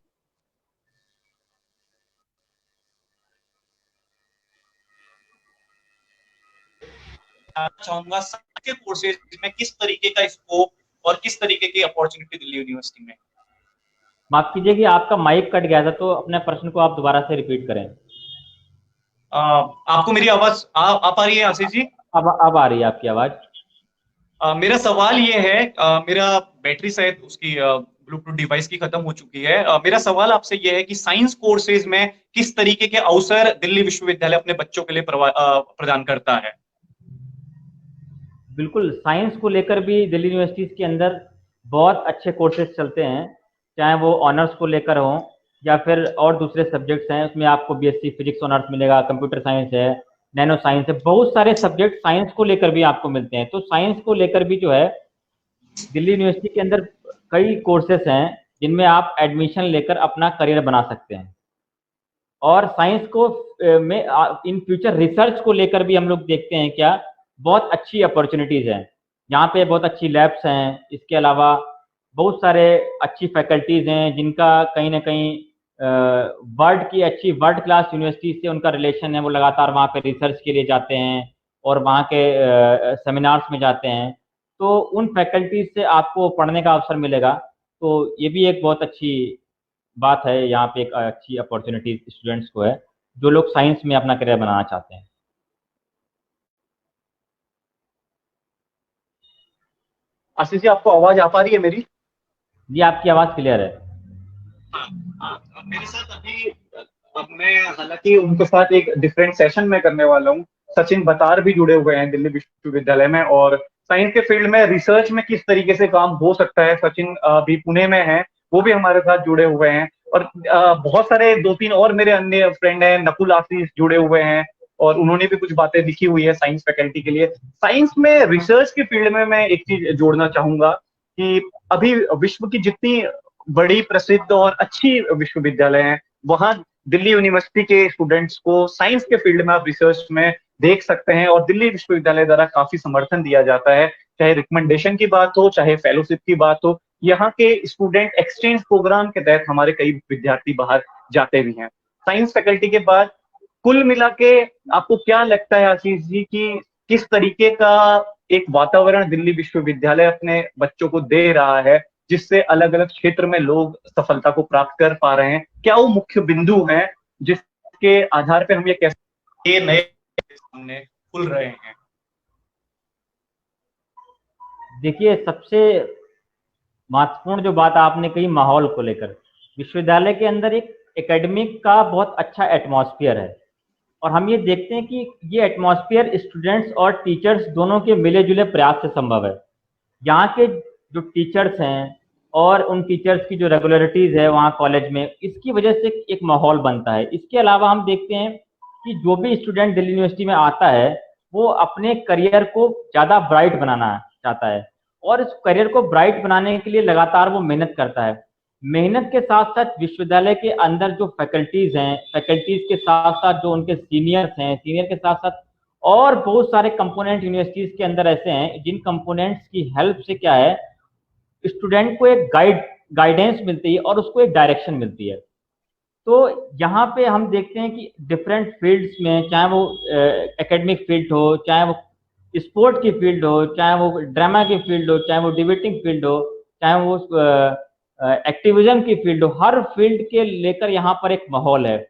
चाहूंगा, सबके कोर्सेज में किस तरीके का स्कोप और किस तरीके की अपॉर्चुनिटी दिल्ली यूनिवर्सिटी में। माफ कीजिए कि आपका माइक कट गया था, तो अपने प्रश्न को आप दोबारा से रिपीट करें। आपको मेरी आवाज आ पा रही है आशीष जी? अब आ रही है आपकी आवाज। मेरा सवाल ये है, मेरा बैटरी शायद उसकी ब्लूटूथ डिवाइस की खत्म हो चुकी है। मेरा सवाल आपसे ये है कि साइंस कोर्सेज में किस तरीके के अवसर दिल्ली विश्वविद्यालय अपने बच्चों के लिए प्रदान करता है? बिल्कुल, साइंस को लेकर भी दिल्ली यूनिवर्सिटीज के अंदर बहुत अच्छे कोर्सेज चलते हैं, चाहे वो ऑनर्स को लेकर हो या फिर और दूसरे सब्जेक्ट्स हैं। उसमें आपको बीएससी फिजिक्स ऑनर्स मिलेगा, कंप्यूटर साइंस है, नैनो साइंस है, बहुत सारे सब्जेक्ट साइंस को लेकर भी आपको मिलते हैं। तो साइंस को लेकर भी जो है दिल्ली यूनिवर्सिटी के अंदर कई कोर्सेस हैं जिनमें आप एडमिशन लेकर अपना करियर बना सकते हैं। और साइंस को में इन फ्यूचर रिसर्च को लेकर भी हम लोग देखते हैं क्या बहुत अच्छी अपॉर्चुनिटीज़ हैं। यहाँ पे बहुत अच्छी लैब्स हैं, इसके अलावा बहुत सारे अच्छी फैकल्टीज़ हैं जिनका कहीं ना कहीं वर्ल्ड क्लास यूनिवर्सिटी से उनका रिलेशन है, वो लगातार वहाँ पे रिसर्च के लिए जाते हैं और वहाँ के सेमिनार्स में जाते हैं। तो उन फैकल्टीज से आपको पढ़ने का अवसर मिलेगा। तो ये भी एक बहुत अच्छी बात है, यहाँ पे एक अच्छी अपॉर्चुनिटी स्टूडेंट्स को है जो लोग साइंस में अपना करियर बनाना चाहते हैं। आशीष जी, आपको आवाज आ पा रही है मेरी? जी, आपकी आवाज़ क्लियर है। हाँ, हाँ, मेरे साथ अभी अब मैं हालांकि उनके साथ एक डिफरेंट सेशन में करने वाला हूँ। सचिन बतार भी जुड़े हुए हैं दिल्ली विश्वविद्यालय में, और साइंस के फील्ड में रिसर्च में किस तरीके से काम हो सकता है, सचिन भी पुणे में है, वो भी हमारे साथ जुड़े हुए हैं। और बहुत सारे 2-3 और मेरे अन्य फ्रेंड हैं, नकुल आशीष जुड़े हुए हैं, और उन्होंने भी कुछ बातें लिखी हुई है साइंस फैकल्टी के लिए। साइंस में रिसर्च के फील्ड में मैं एक चीज जोड़ना चाहूंगा कि अभी विश्व की जितनी बड़ी प्रसिद्ध और अच्छी विश्वविद्यालय हैं, वहां दिल्ली यूनिवर्सिटी के स्टूडेंट्स को साइंस के फील्ड में आप रिसर्च में देख सकते हैं, और दिल्ली विश्वविद्यालय द्वारा काफी समर्थन दिया जाता है। चाहे रिकमेंडेशन की बात हो, चाहे फेलोशिप की बात हो, यहाँ के स्टूडेंट एक्सचेंज प्रोग्राम के तहत हमारे कई विद्यार्थी बाहर जाते भी हैं साइंस फैकल्टी के बाद। कुल मिला के आपको क्या लगता है आशीष जी कि किस तरीके का एक वातावरण दिल्ली विश्वविद्यालय अपने बच्चों को दे रहा है, जिससे अलग अलग क्षेत्र में लोग सफलता को प्राप्त कर पा रहे हैं? क्या वो मुख्य बिंदु हैं जिसके आधार पर हम ये कह सकते हैं नए सामने खुल रहे हैं? देखिए, सबसे महत्वपूर्ण जो बात आपने कही माहौल को लेकर, विश्वविद्यालय के अंदर एक एकेडमिक का बहुत अच्छा एटमॉस्फेयर है। और हम ये देखते हैं कि ये एटमॉस्फेयर स्टूडेंट्स और टीचर्स दोनों के मिले जुले प्रयास से संभव है। यहाँ के जो टीचर्स हैं और उन टीचर्स की जो रेगुलरिटीज़ है वहाँ कॉलेज में, इसकी वजह से एक माहौल बनता है। इसके अलावा हम देखते हैं कि जो भी स्टूडेंट दिल्ली यूनिवर्सिटी में आता है वो अपने करियर को ज़्यादा ब्राइट बनाना चाहता है, और इस करियर को ब्राइट बनाने के लिए लगातार वो मेहनत करता है। मेहनत के साथ साथ विश्वविद्यालय के अंदर जो फैकल्टीज हैं, फैकल्टीज के साथ साथ जो उनके सीनियर्स हैं, सीनियर के साथ साथ और बहुत सारे कंपोनेंट यूनिवर्सिटीज के अंदर ऐसे हैं जिन कंपोनेंट्स की हेल्प से क्या है स्टूडेंट को एक गाइडेंस मिलती है और उसको एक डायरेक्शन मिलती है। तो यहाँ पे हम देखते हैं कि डिफरेंट फील्ड्स में, चाहे वो एकेडमिक फील्ड हो, चाहे वो स्पोर्ट की फील्ड हो, चाहे वो ड्रामा की फील्ड हो, चाहे वो डिबेटिंग फील्ड हो, चाहे वो एक्टिविज्म की फील्ड हो, हर फील्ड के लेकर यहाँ पर एक माहौल है।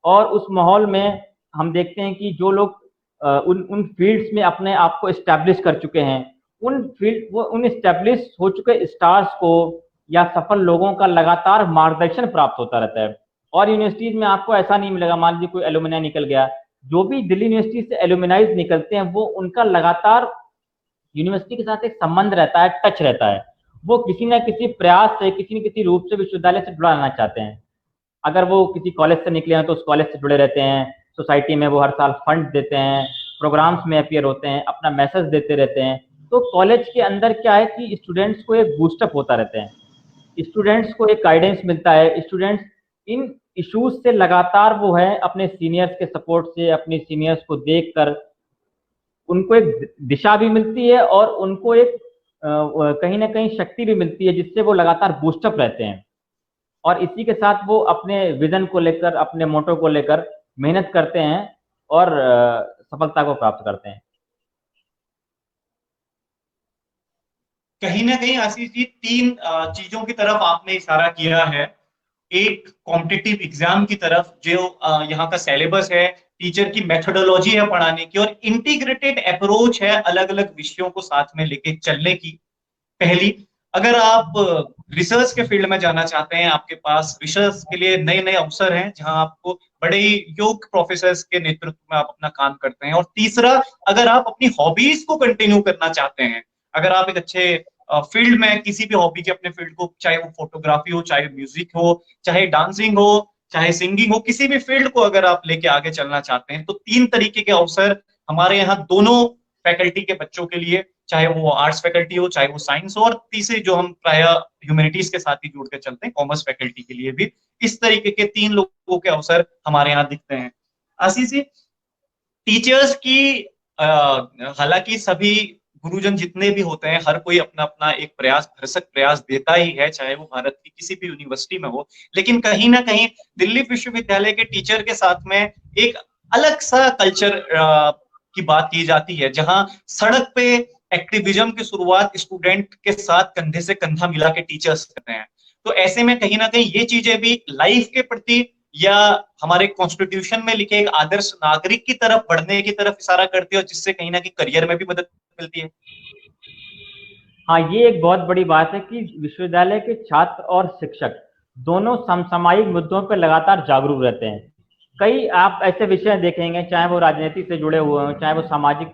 और उस माहौल में हम देखते हैं कि जो लोग उन उन फील्ड्स में अपने आप को इस्टेब्लिश कर चुके हैं, उन इस्टेब्लिश हो चुके स्टार्स को या सफल लोगों का लगातार मार्गदर्शन प्राप्त होता रहता है। और यूनिवर्सिटीज में आपको ऐसा नहीं मिलेगा, मान लीजिए कोई एलुमनाई निकल गया, जो भी दिल्ली यूनिवर्सिटी से एलुमनाइज निकलते हैं वो उनका लगातार यूनिवर्सिटी के साथ एक संबंध रहता है, टच रहता है। वो किसी न किसी प्रयास से, किसी न किसी रूप से विश्वविद्यालय से जुड़ा रहना चाहते हैं। अगर वो किसी कॉलेज से निकले हैं तो उस कॉलेज से जुड़े रहते हैं, सोसाइटी में वो हर साल फंड देते हैं, प्रोग्राम्स में अपीयर होते हैं, अपना मैसेज देते रहते हैं। तो कॉलेज के अंदर क्या है कि स्टूडेंट्स को एक बूस्टअप होता रहता है, स्टूडेंट्स को एक गाइडेंस मिलता है। स्टूडेंट्स इन इश्यूज से लगातार वो है अपने सीनियर्स के सपोर्ट से, अपने सीनियर्स को देखकर उनको एक दिशा भी मिलती है और उनको एक कहीं ना कहीं शक्ति भी मिलती है, जिससे वो लगातार बूस्टअप रहते हैं। और इसी के साथ वो अपने विजन को लेकर, अपने मोटो को लेकर मेहनत करते हैं और सफलता को प्राप्त करते हैं। कहीं ना कहीं आशीष जी 3 चीजों की तरफ आपने इशारा किया है। एक कॉम्पिटिटिव एग्जाम की तरफ, जो यहाँ का सिलेबस है, टीचर की मेथोडोलॉजी है पढ़ाने की, और इंटीग्रेटेड अप्रोच है अलग अलग विषयों को साथ में लेके चलने की। पहली, अगर आप रिसर्च के फील्ड में जाना चाहते हैं, आपके पास रिसर्च के लिए नए नए अवसर हैं जहां आपको बड़े योग्य प्रोफेसर्स के नेतृत्व में आप अपना काम करते हैं। और तीसरा, अगर आप अपनी हॉबीज को कंटिन्यू करना चाहते हैं, अगर आप एक अच्छे फील्ड में किसी भी हॉबी के अपने फील्ड को, चाहे वो फोटोग्राफी हो, चाहे म्यूजिक हो, चाहे डांसिंग हो, चाहे सिंगिंग हो, किसी भी फील्ड को अगर आप लेके आगे चलना चाहते हैं तो 3 तरीके के अवसर हमारे यहाँ दोनों फैकल्टी के बच्चों के लिए, चाहे वो आर्ट्स फैकल्टी हो, चाहे वो साइंस हो, और तीसरी जो हम प्राय ह्यूमैनिटीज के साथ ही जुड़ के चलते हैं, कॉमर्स फैकल्टी के लिए भी इस तरीके के 3 लोगों के अवसर हमारे यहाँ दिखते हैं। आशीष जी, टीचर्स की हालांकि सभी गुरुजन जितने भी होते हैं, हर कोई अपना अपना एक प्रयास, भरसक प्रयास देता ही है, चाहे वो भारत की किसी भी यूनिवर्सिटी में हो, लेकिन कहीं ना कहीं दिल्ली विश्वविद्यालय के टीचर के साथ में एक अलग सा कल्चर की बात की जाती है, जहां सड़क पे एक्टिविज्म की शुरुआत स्टूडेंट के साथ कंधे से कंधा मिला के टीचर्स करते हैं। तो ऐसे में कहीं ना कहीं ये चीजें भी लाइफ के प्रति या हमारे कॉन्स्टिट्यूशन में लिखे एक आदर्श नागरिक की तरफ बढ़ने की तरफ इशारा करती है, और जिससे कहीं ना कहीं करियर में भी मदद मिलती है। हाँ, ये एक बहुत बड़ी बात है कि विश्वविद्यालय के छात्र और शिक्षक दोनों समसामयिक मुद्दों पर लगातार जागरूक रहते हैं। कई आप ऐसे विषय देखेंगे, चाहे वो राजनीति से जुड़े हुए हों, चाहे वो सामाजिक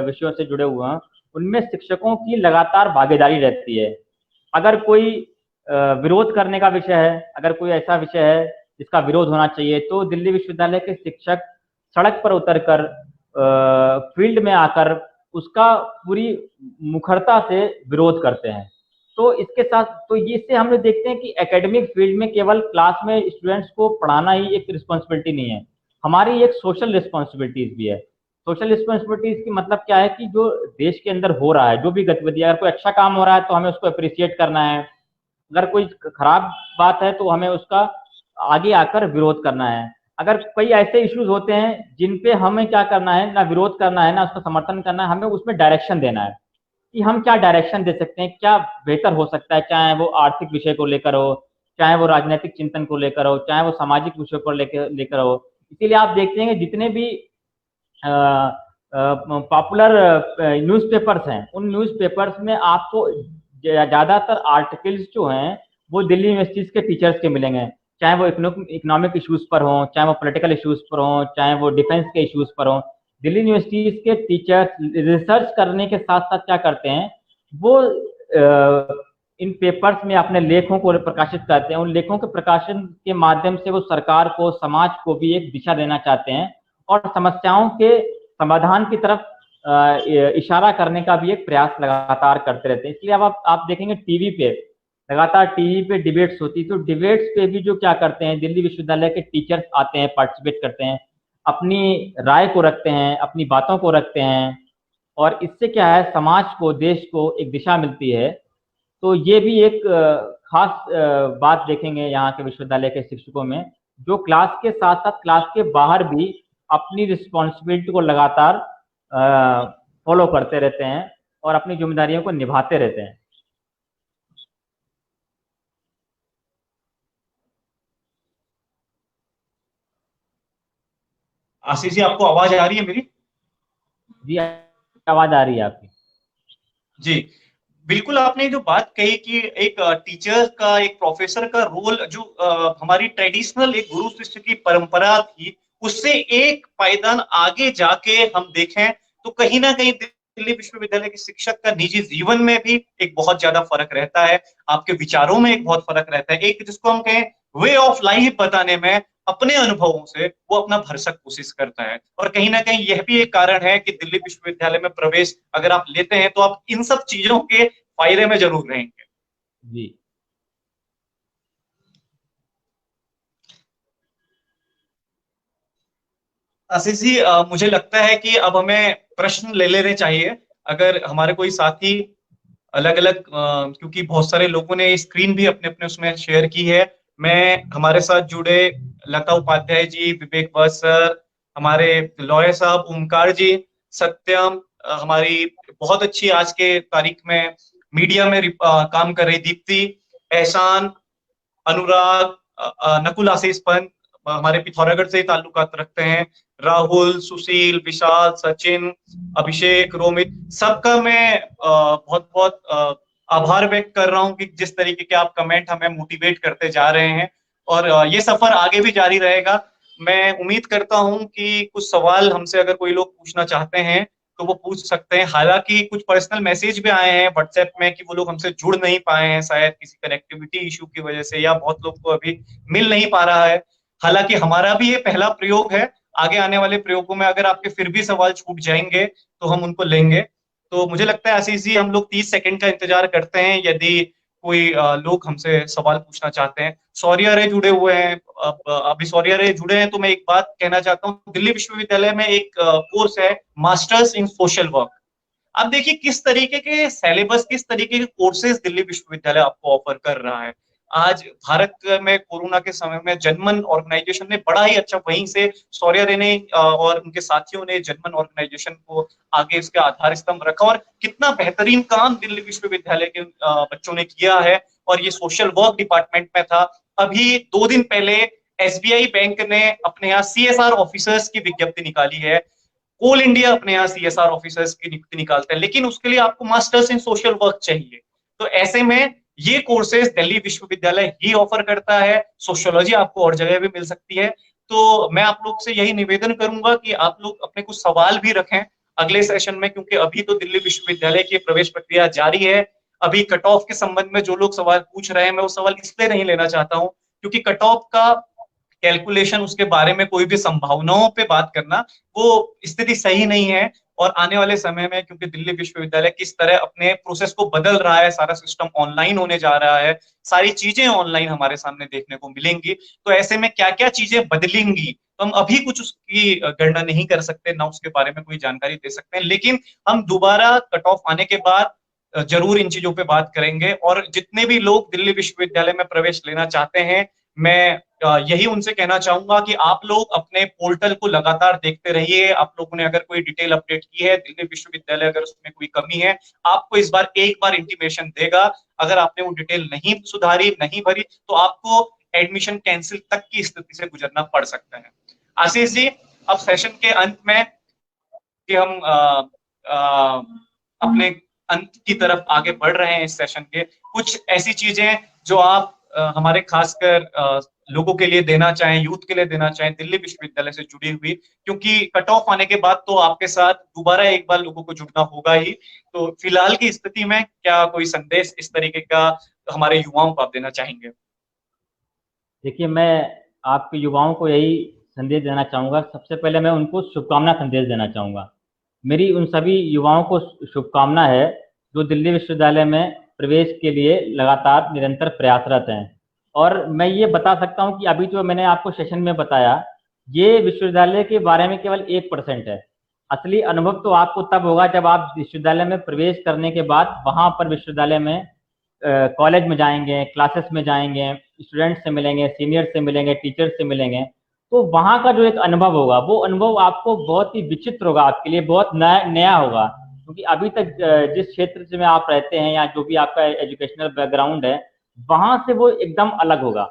विषयों से जुड़े हुए हों, उनमें शिक्षकों की लगातार भागीदारी रहती है। अगर कोई विरोध करने का विषय है, अगर कोई ऐसा विषय है जिसका विरोध होना चाहिए, तो दिल्ली विश्वविद्यालय के शिक्षक सड़क पर उतरकर फील्ड में आकर उसका पूरी मुखरता से विरोध करते हैं। तो इसके साथ तो इससे हम लोग देखते हैं कि एकेडमिक फील्ड में केवल क्लास में स्टूडेंट्स को पढ़ाना ही एक रिस्पॉन्सिबिलिटी नहीं है, हमारी एक सोशल रिस्पॉन्सिबिलिटीज भी है। सोशल रिस्पॉन्सिबिलिटीज की मतलब क्या है कि जो देश के अंदर हो रहा है, जो भी गतिविधि, अगर कोई अच्छा काम हो रहा है तो हमें उसको अप्रिशिएट करना है, अगर कोई खराब बात है तो हमें उसका आगे आकर विरोध करना है। अगर कई ऐसे इश्यूज होते हैं जिन पे हमें क्या करना है, ना विरोध करना है ना उसका समर्थन करना है, हमें उसमें डायरेक्शन देना है कि हम क्या डायरेक्शन दे सकते हैं, क्या बेहतर हो सकता है, चाहे वो आर्थिक विषय को लेकर हो, चाहे वो राजनीतिक चिंतन को लेकर हो, चाहे वो सामाजिक विषय को लेकर हो। इसीलिए आप देखते हैं कि जितने भी पॉपुलर न्यूज़पेपर्स हैं, उन न्यूज़पेपर्स में आपको ज़्यादातर आर्टिकल्स जो हैं वो दिल्ली यूनिवर्सिटीज़ के टीचर्स के मिलेंगे, चाहे वो इकोनॉमिक इश्यूज पर हों, चाहे वो पॉलिटिकल इश्यूज पर हों, चाहे वो डिफेंस के इश्यूज पर हों। दिल्ली यूनिवर्सिटीज़ के टीचर्स रिसर्च करने के साथ साथ क्या करते हैं, वो इन पेपर्स में अपने लेखों को प्रकाशित करते हैं। उन लेखों के प्रकाशन के माध्यम से वो सरकार को, समाज को भी एक दिशा देना चाहते हैं और समस्याओं के समाधान की तरफ इशारा करने का भी एक प्रयास लगातार करते रहते हैं। इसलिए अब आप देखेंगे टीवी पे लगातार डिबेट्स होती है, तो डिबेट्स पे भी जो क्या करते हैं, दिल्ली विश्वविद्यालय के टीचर्स आते हैं, पार्टिसिपेट करते हैं, अपनी राय को रखते हैं, अपनी बातों को रखते हैं, और इससे क्या है, समाज को, देश को एक दिशा मिलती है। तो ये भी एक खास बात देखेंगे यहाँ के विश्वविद्यालय के शिक्षकों में, जो क्लास के साथ साथ क्लास के बाहर भी अपनी रिस्पॉन्सिबिलिटी को लगातार फॉलो करते रहते हैं और अपनी जिम्मेदारियों को निभाते रहते हैं। आशीष जी, आपको आवाज आ रही है मेरी? जी, आवाज आ रही है आपकी। जी बिल्कुल, आपने जो बात कही कि एक टीचर का, एक प्रोफेसर का रोल, जो हमारी ट्रेडिशनल एक गुरु शिष्य की परंपरा थी, उससे एक पायदान आगे जाके हम देखें तो कहीं ना कहीं दिल्ली विश्वविद्यालय के शिक्षक का निजी जीवन में भी एक बहुत ज्यादा फर्क रहता है, आपके विचारों में एक बहुत फर्क रहता है, एक जिसको हम कहें वे ऑफ लाइफ बताने में अपने अनुभवों से वो अपना भरसक कोशिश करता है। और कहीं ना कहीं यह भी एक कारण है कि दिल्ली विश्वविद्यालय में प्रवेश अगर आप लेते हैं तो आप इन सब चीजों के फायदे में जरूर रहेंगे। जी, आशीष जी, मुझे लगता है कि अब हमें प्रश्न ले लेने चाहिए। अगर हमारे कोई साथी अलग अलग, क्योंकि बहुत सारे लोगों ने स्क्रीन भी अपने अपने उसमें शेयर की है, मैं हमारे साथ जुड़े लता उपाध्याय जी, विवेक वत्स सर, हमारे लॉयर साहब ओमकार जी, सत्यम, हमारी बहुत अच्छी आज के तारीख में मीडिया में काम कर रही दीप्ति, एहसान, अनुराग, नकुल आशीष पंत, हमारे पिथौरागढ़ से ताल्लुकात रखते हैं, राहुल, सुशील, विशाल, सचिन, अभिषेक, रोमित, सबका मैं बहुत बहुत आभार व्यक्त कर रहा हूं कि जिस तरीके के आप कमेंट हमें मोटिवेट करते जा रहे हैं, और ये सफर आगे भी जारी रहेगा। मैं उम्मीद करता हूं कि कुछ सवाल हमसे अगर कोई लोग पूछना चाहते हैं तो वो पूछ सकते हैं। हालांकि कुछ पर्सनल मैसेज भी आए हैं व्हाट्सएप में कि वो लोग हमसे जुड़ नहीं पाए हैं, शायद किसी कनेक्टिविटी इशू की वजह से, या बहुत लोग को अभी मिल नहीं पा रहा है। हालांकि हमारा भी ये पहला प्रयोग है, आगे आने वाले प्रयोगों में अगर आपके फिर भी सवाल छूट जाएंगे तो हम उनको लेंगे। तो मुझे लगता है आशीष जी, हम लोग 30 सेकंड का इंतजार करते हैं, यदि कोई लोग हमसे सवाल पूछना चाहते हैं। सौर्य रे जुड़े हुए हैं, अभी सौर्य रे जुड़े हैं, तो मैं एक बात कहना चाहता हूँ, दिल्ली विश्वविद्यालय में एक कोर्स है मास्टर्स इन सोशल वर्क। अब देखिए किस तरीके के सिलेबस, किस तरीके के कोर्सेज दिल्ली विश्वविद्यालय आपको ऑफर कर रहा है। आज भारत में कोरोना के समय में जनमन ऑर्गेनाइजेशन ने बड़ा ही अच्छा, वहीं से सौर्य रे ने और उनके साथियों ने जनमन ऑर्गेनाइजेशन को आगे इसके आधार स्तंभ रखा, और कितना बेहतरीन काम दिल्ली विश्वविद्यालय के बच्चों ने किया है, और ये सोशल वर्क डिपार्टमेंट में था। अभी 2 दिन पहले एसबीआई बैंक ने अपने यहाँ सीएसआर ऑफिसर्स की विज्ञप्ति निकाली है। कोल इंडिया अपने यहाँ सीएसआर ऑफिसर्स की नियुक्ति निकालता है, लेकिन उसके लिए आपको मास्टर्स इन सोशल वर्क चाहिए। तो ऐसे में ये कोर्सेज दिल्ली विश्वविद्यालय ही ऑफर करता है। सोशियोलॉजी आपको और जगह भी मिल सकती है। तो मैं आप लोग से यही निवेदन करूंगा कि आप लोग अपने कुछ सवाल भी रखें अगले सेशन में, क्योंकि अभी तो दिल्ली विश्वविद्यालय की प्रवेश प्रक्रिया जारी है। अभी कट ऑफ के संबंध में जो लोग सवाल पूछ रहे हैं, मैं वो सवाल इसलिए नहीं लेना चाहता हूं क्योंकि कट ऑफ का कैलकुलेशन, उसके बारे में कोई भी संभावनाओं पे बात करना, वो स्थिति सही नहीं है। और आने वाले समय में क्योंकि दिल्ली विश्वविद्यालय किस तरह अपने प्रोसेस को बदल रहा है, सारा सिस्टम ऑनलाइन होने जा रहा है, सारी चीजें ऑनलाइन हमारे सामने देखने को मिलेंगी, तो ऐसे में क्या क्या चीजें बदलेंगी तो हम अभी कुछ उसकी गणना नहीं कर सकते, ना उसके बारे में कोई जानकारी दे सकते हैं। लेकिन हम दोबारा कट ऑफ आने के बाद जरूर इन चीजों पे बात करेंगे। और जितने भी लोग दिल्ली विश्वविद्यालय में प्रवेश लेना चाहते हैं, मैं यही उनसे कहना चाहूंगा कि आप लोग अपने पोर्टल को लगातार देखते रहिए। आप लोगों ने अगर कोई डिटेल अपडेट की है, दिल्ली विश्वविद्यालय अगर उसमें कोई कमी है, आपको इस बार एक बार इंटीमेशन देगा। अगर आपने वो डिटेल नहीं सुधारी, नहीं भरी, तो आपको एडमिशन कैंसिल तक की स्थिति से गुजरना पड़ सकता है। आशीष जी, अब सेशन के अंत में कि हम अपने अंत की तरफ आगे बढ़ रहे हैं इस सेशन के, कुछ ऐसी चीजें जो आप हमारे खासकर लोगों के लिए देना चाहें, यूथ के लिए देना चाहें, दिल्ली विश्वविद्यालय से जुड़ी हुई, क्योंकि कट ऑफ आने के बाद तो आपके साथ दोबारा एक बार लोगों को जुड़ना होगा ही। तो फिलहाल की स्थिति में क्या कोई संदेश इस तरीके का हमारे युवाओं को आप देना चाहेंगे? देखिए, मैं आपके युवाओं को यही संदेश देना चाहूँगा। सबसे पहले मैं उनको शुभकामना संदेश देना चाहूँगा। मेरी उन सभी युवाओं को शुभकामना है जो दिल्ली विश्वविद्यालय में प्रवेश के लिए लगातार निरंतर प्रयासरत हैं। और मैं ये बता सकता हूँ कि अभी जो मैंने आपको सेशन में बताया, ये विश्वविद्यालय के बारे में केवल 1% है। असली अनुभव तो आपको तब होगा जब आप विश्वविद्यालय में प्रवेश करने के बाद वहाँ पर विश्वविद्यालय में कॉलेज में जाएंगे, क्लासेस में जाएंगे, स्टूडेंट्स से मिलेंगे, सीनियर से मिलेंगे, टीचर से मिलेंगे, तो वहाँ का जो एक अनुभव होगा, वो अनुभव आपको बहुत ही विचित्र होगा, आपके लिए बहुत नया होगा। क्योंकि अभी तक जिस क्षेत्र से में आप रहते हैं या जो भी आपका एजुकेशनल बैकग्राउंड है, वहाँ से वो एकदम अलग होगा।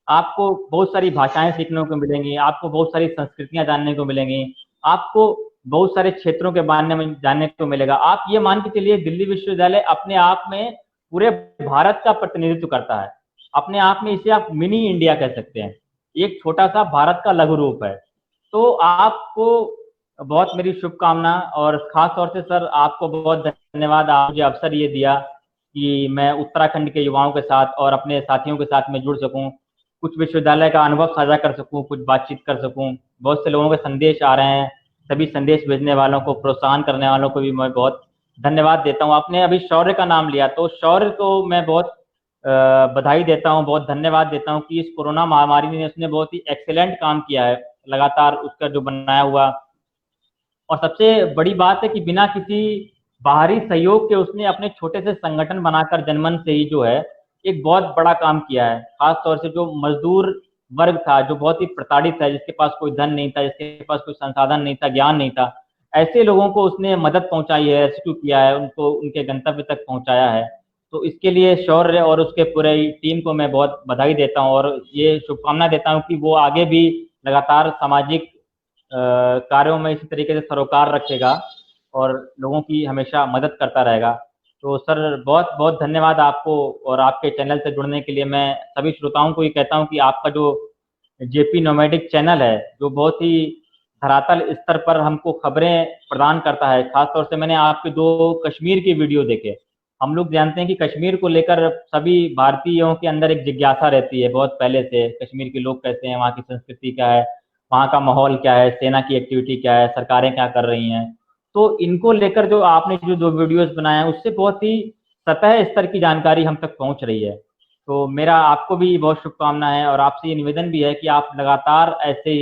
आपको बहुत सारी भाषाएं सीखने को मिलेंगी, आपको बहुत सारी संस्कृतियां जानने को मिलेंगी, आपको बहुत सारे क्षेत्रों के बारे में जानने को मिलेगा। आप ये मान के चलिए, दिल्ली विश्वविद्यालय अपने आप में पूरे भारत का प्रतिनिधित्व करता है। अपने आप में इसे आप मिनी इंडिया कह सकते हैं, एक छोटा सा भारत का लघु रूप है। तो आपको बहुत मेरी शुभकामना, और खास तौर से सर आपको बहुत धन्यवाद, आप मुझे अवसर ये दिया कि मैं उत्तराखंड के युवाओं के साथ और अपने साथियों के साथ में जुड़ सकूं, कुछ विश्वविद्यालय का अनुभव साझा कर सकूं, कुछ बातचीत कर सकूं। बहुत से लोगों के संदेश आ रहे हैं, सभी संदेश भेजने वालों को, प्रोत्साहन करने वालों को भी मैं बहुत धन्यवाद देता हूं। आपने अभी शौर्य का नाम लिया, तो शौर्य को मैं बहुत बधाई देता हूं, बहुत धन्यवाद देता हूं कि इस कोरोना महामारी में उसने बहुत ही एक्सेलेंट काम किया है, लगातार उसका जो बनाया हुआ। और सबसे बड़ी बात है कि बिना किसी बाहरी सहयोग के उसने अपने छोटे से संगठन बनाकर जनमन से ही जो है एक बहुत बड़ा काम किया है। खास तौर से जो मजदूर वर्ग था, जो बहुत ही प्रताड़ित है, जिसके पास कोई धन नहीं था, जिसके पास कोई संसाधन नहीं था, ज्ञान नहीं था, ऐसे लोगों को उसने मदद पहुंचाई है, रेस्क्यू किया है, उनको उनके गंतव्य तक पहुंचाया है। तो इसके लिए शौर्य और उसके पूरे टीम को मैं बहुत बधाई देता हूँ, और ये शुभकामना देता हूँ कि वो आगे भी लगातार सामाजिक कार्यों में इसी तरीके से सरोकार रखेगा और लोगों की हमेशा मदद करता रहेगा। तो सर बहुत बहुत धन्यवाद आपको, और आपके चैनल से जुड़ने के लिए मैं सभी श्रोताओं को ये कहता हूँ कि आपका जो जेपी नोमैडिक चैनल है, जो बहुत ही धरातल स्तर पर हमको खबरें प्रदान करता है। खासतौर से मैंने आपके 2 कश्मीर की वीडियो देखे, हम लोग जानते हैं कि कश्मीर को लेकर सभी भारतीयों के अंदर एक जिज्ञासा रहती है बहुत पहले से, कश्मीर के लोग कैसे हैं, वहाँ की संस्कृति क्या है, वहाँ का माहौल क्या है, सेना की एक्टिविटी क्या है, सरकारें क्या कर रही हैं। तो इनको लेकर जो आपने जो दो वीडियोस बनाए हैं उससे बहुत ही सतह स्तर की जानकारी हम तक पहुंच रही है। तो मेरा आपको भी बहुत शुभकामनाएं है और आपसे ये निवेदन भी है कि आप लगातार ऐसे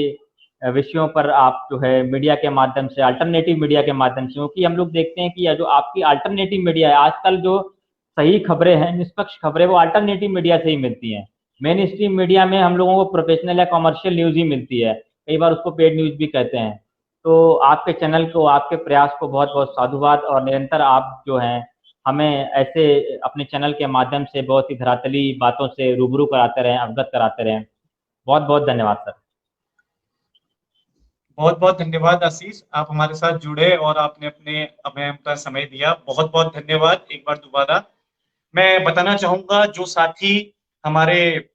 विषयों पर आप जो है मीडिया के माध्यम से, अल्टरनेटिव मीडिया के माध्यम से, क्योंकि हम लोग देखते हैं कि जो आपकी अल्टरनेटिव मीडिया है आजकल, जो सही खबरें हैं, निष्पक्ष खबरें, वो अल्टरनेटिव मीडिया से ही मिलती हैं। मेन स्ट्रीम मीडिया में हम लोगों को प्रोफेशनल या कॉमर्शियल न्यूज़ ही मिलती है, कई बार उसको पेड न्यूज़ भी कहते हैं। तो आपके चैनल को, आपके प्रयास को बहुत बहुत साधुवाद, और निरंतर आप जो हैं हमें ऐसे अपने चैनल के माध्यम से बहुत ही धरातली बातों से रूबरू कराते रहें, अवगत कराते रहें। बहुत बहुत धन्यवाद सर। बहुत बहुत धन्यवाद आशीष, आप हमारे साथ जुड़े और आपने हमें अपना समय दिया। बहुत बहुत धन्यवाद एक बार दोबारा। मैं बताना चाहूंगा जो साथी हमारे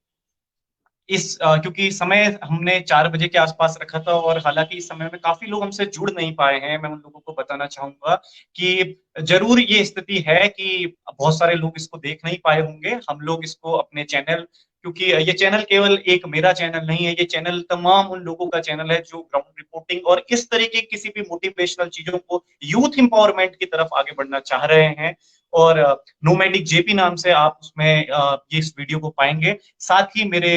क्योंकि समय हमने 4 बजे के आसपास रखा था और हालांकि इस समय में काफी लोग हमसे जुड़ नहीं पाए हैं, मैं उन लोगों को बताना चाहूंगा कि जरूर ये स्थिति है कि बहुत सारे लोग इसको देख नहीं पाए होंगे। हम लोग इसको अपने चैनल, क्योंकि ये चैनल केवल एक मेरा चैनल नहीं है, ये चैनल तमाम उन लोगों का चैनल है जो ग्राउंड रिपोर्टिंग और इस तरीके किसी भी मोटिवेशनल चीजों को, यूथ एम्पावरमेंट की तरफ आगे बढ़ना चाह रहे हैं। और नोमैडिक जेपी नाम से आप उसमें ये इस वीडियो को पाएंगे। साथ ही मेरे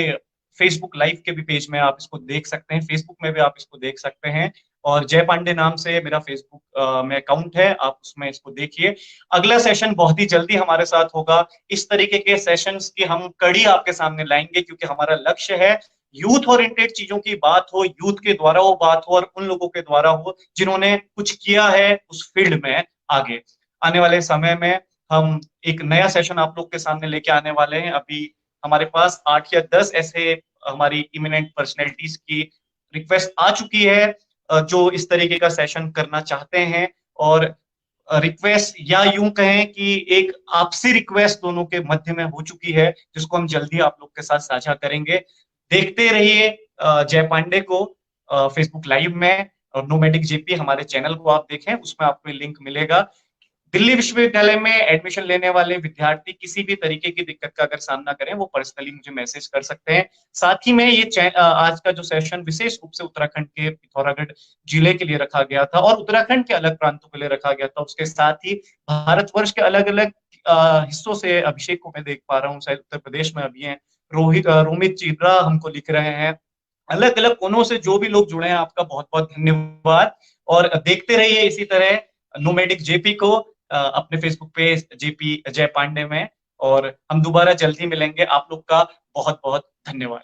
फेसबुक लाइव के भी पेज में आप इसको देख सकते हैं, फेसबुक में भी आप इसको देख सकते हैं। और जय पांडे नाम से मेरा फेसबुक में अकाउंट है, आप उसमें इसको देखिए। अगला सेशन बहुत ही जल्दी हमारे साथ होगा। इस तरीके के सेशंस की हम कड़ी आपके सामने लाएंगे, क्योंकि हमारा लक्ष्य है यूथ ओरिएंटेड चीजों की बात हो, यूथ के द्वारा वो बात हो और उन लोगों के द्वारा हो जिन्होंने कुछ किया है उस फील्ड में आगे। आने वाले समय में हम एक नया सेशन आप लोग के सामने लेके आने वाले हैं। अभी हमारे पास 8 या 10 ऐसे हमारी इमिनेंट पर्सनैलिटीज की रिक्वेस्ट आ चुकी है जो इस तरीके का सेशन करना चाहते हैं। और रिक्वेस्ट, या यूं कहें कि एक आपसी रिक्वेस्ट दोनों के मध्य में हो चुकी है, जिसको हम जल्दी आप लोग के साथ साझा करेंगे। देखते रहिए जय पांडे को फेसबुक लाइव में, और नोमैडिक जेपी हमारे चैनल को आप देखें, उसमें आपको लिंक मिलेगा। दिल्ली विश्वविद्यालय में एडमिशन लेने वाले विद्यार्थी किसी भी तरीके की दिक्कत का अगर सामना करें, वो पर्सनली मुझे मैसेज कर सकते हैं। साथ ही में ये आज का जो सेशन विशेष रूप से उत्तराखंड के पिथौरागढ़ जिले के लिए रखा गया था और उत्तराखंड के अलग प्रांतों के लिए रखा गया था। उसके साथ ही भारतवर्ष के अलग अलग हिस्सों से अभिषेक को मैं देख पा रहा हूँ, शायद उत्तर प्रदेश में अभी है। रोमित चित्रा हमको लिख रहे हैं। अलग अलग कोनों से जो भी लोग जुड़े हैं, आपका बहुत बहुत धन्यवाद। और देखते रहिए इसी तरह नोमैडिक जेपी को अपने फेसबुक पे जेपी जय पांडे में। और हम दोबारा जल्दी मिलेंगे। आप लोग का बहुत बहुत धन्यवाद।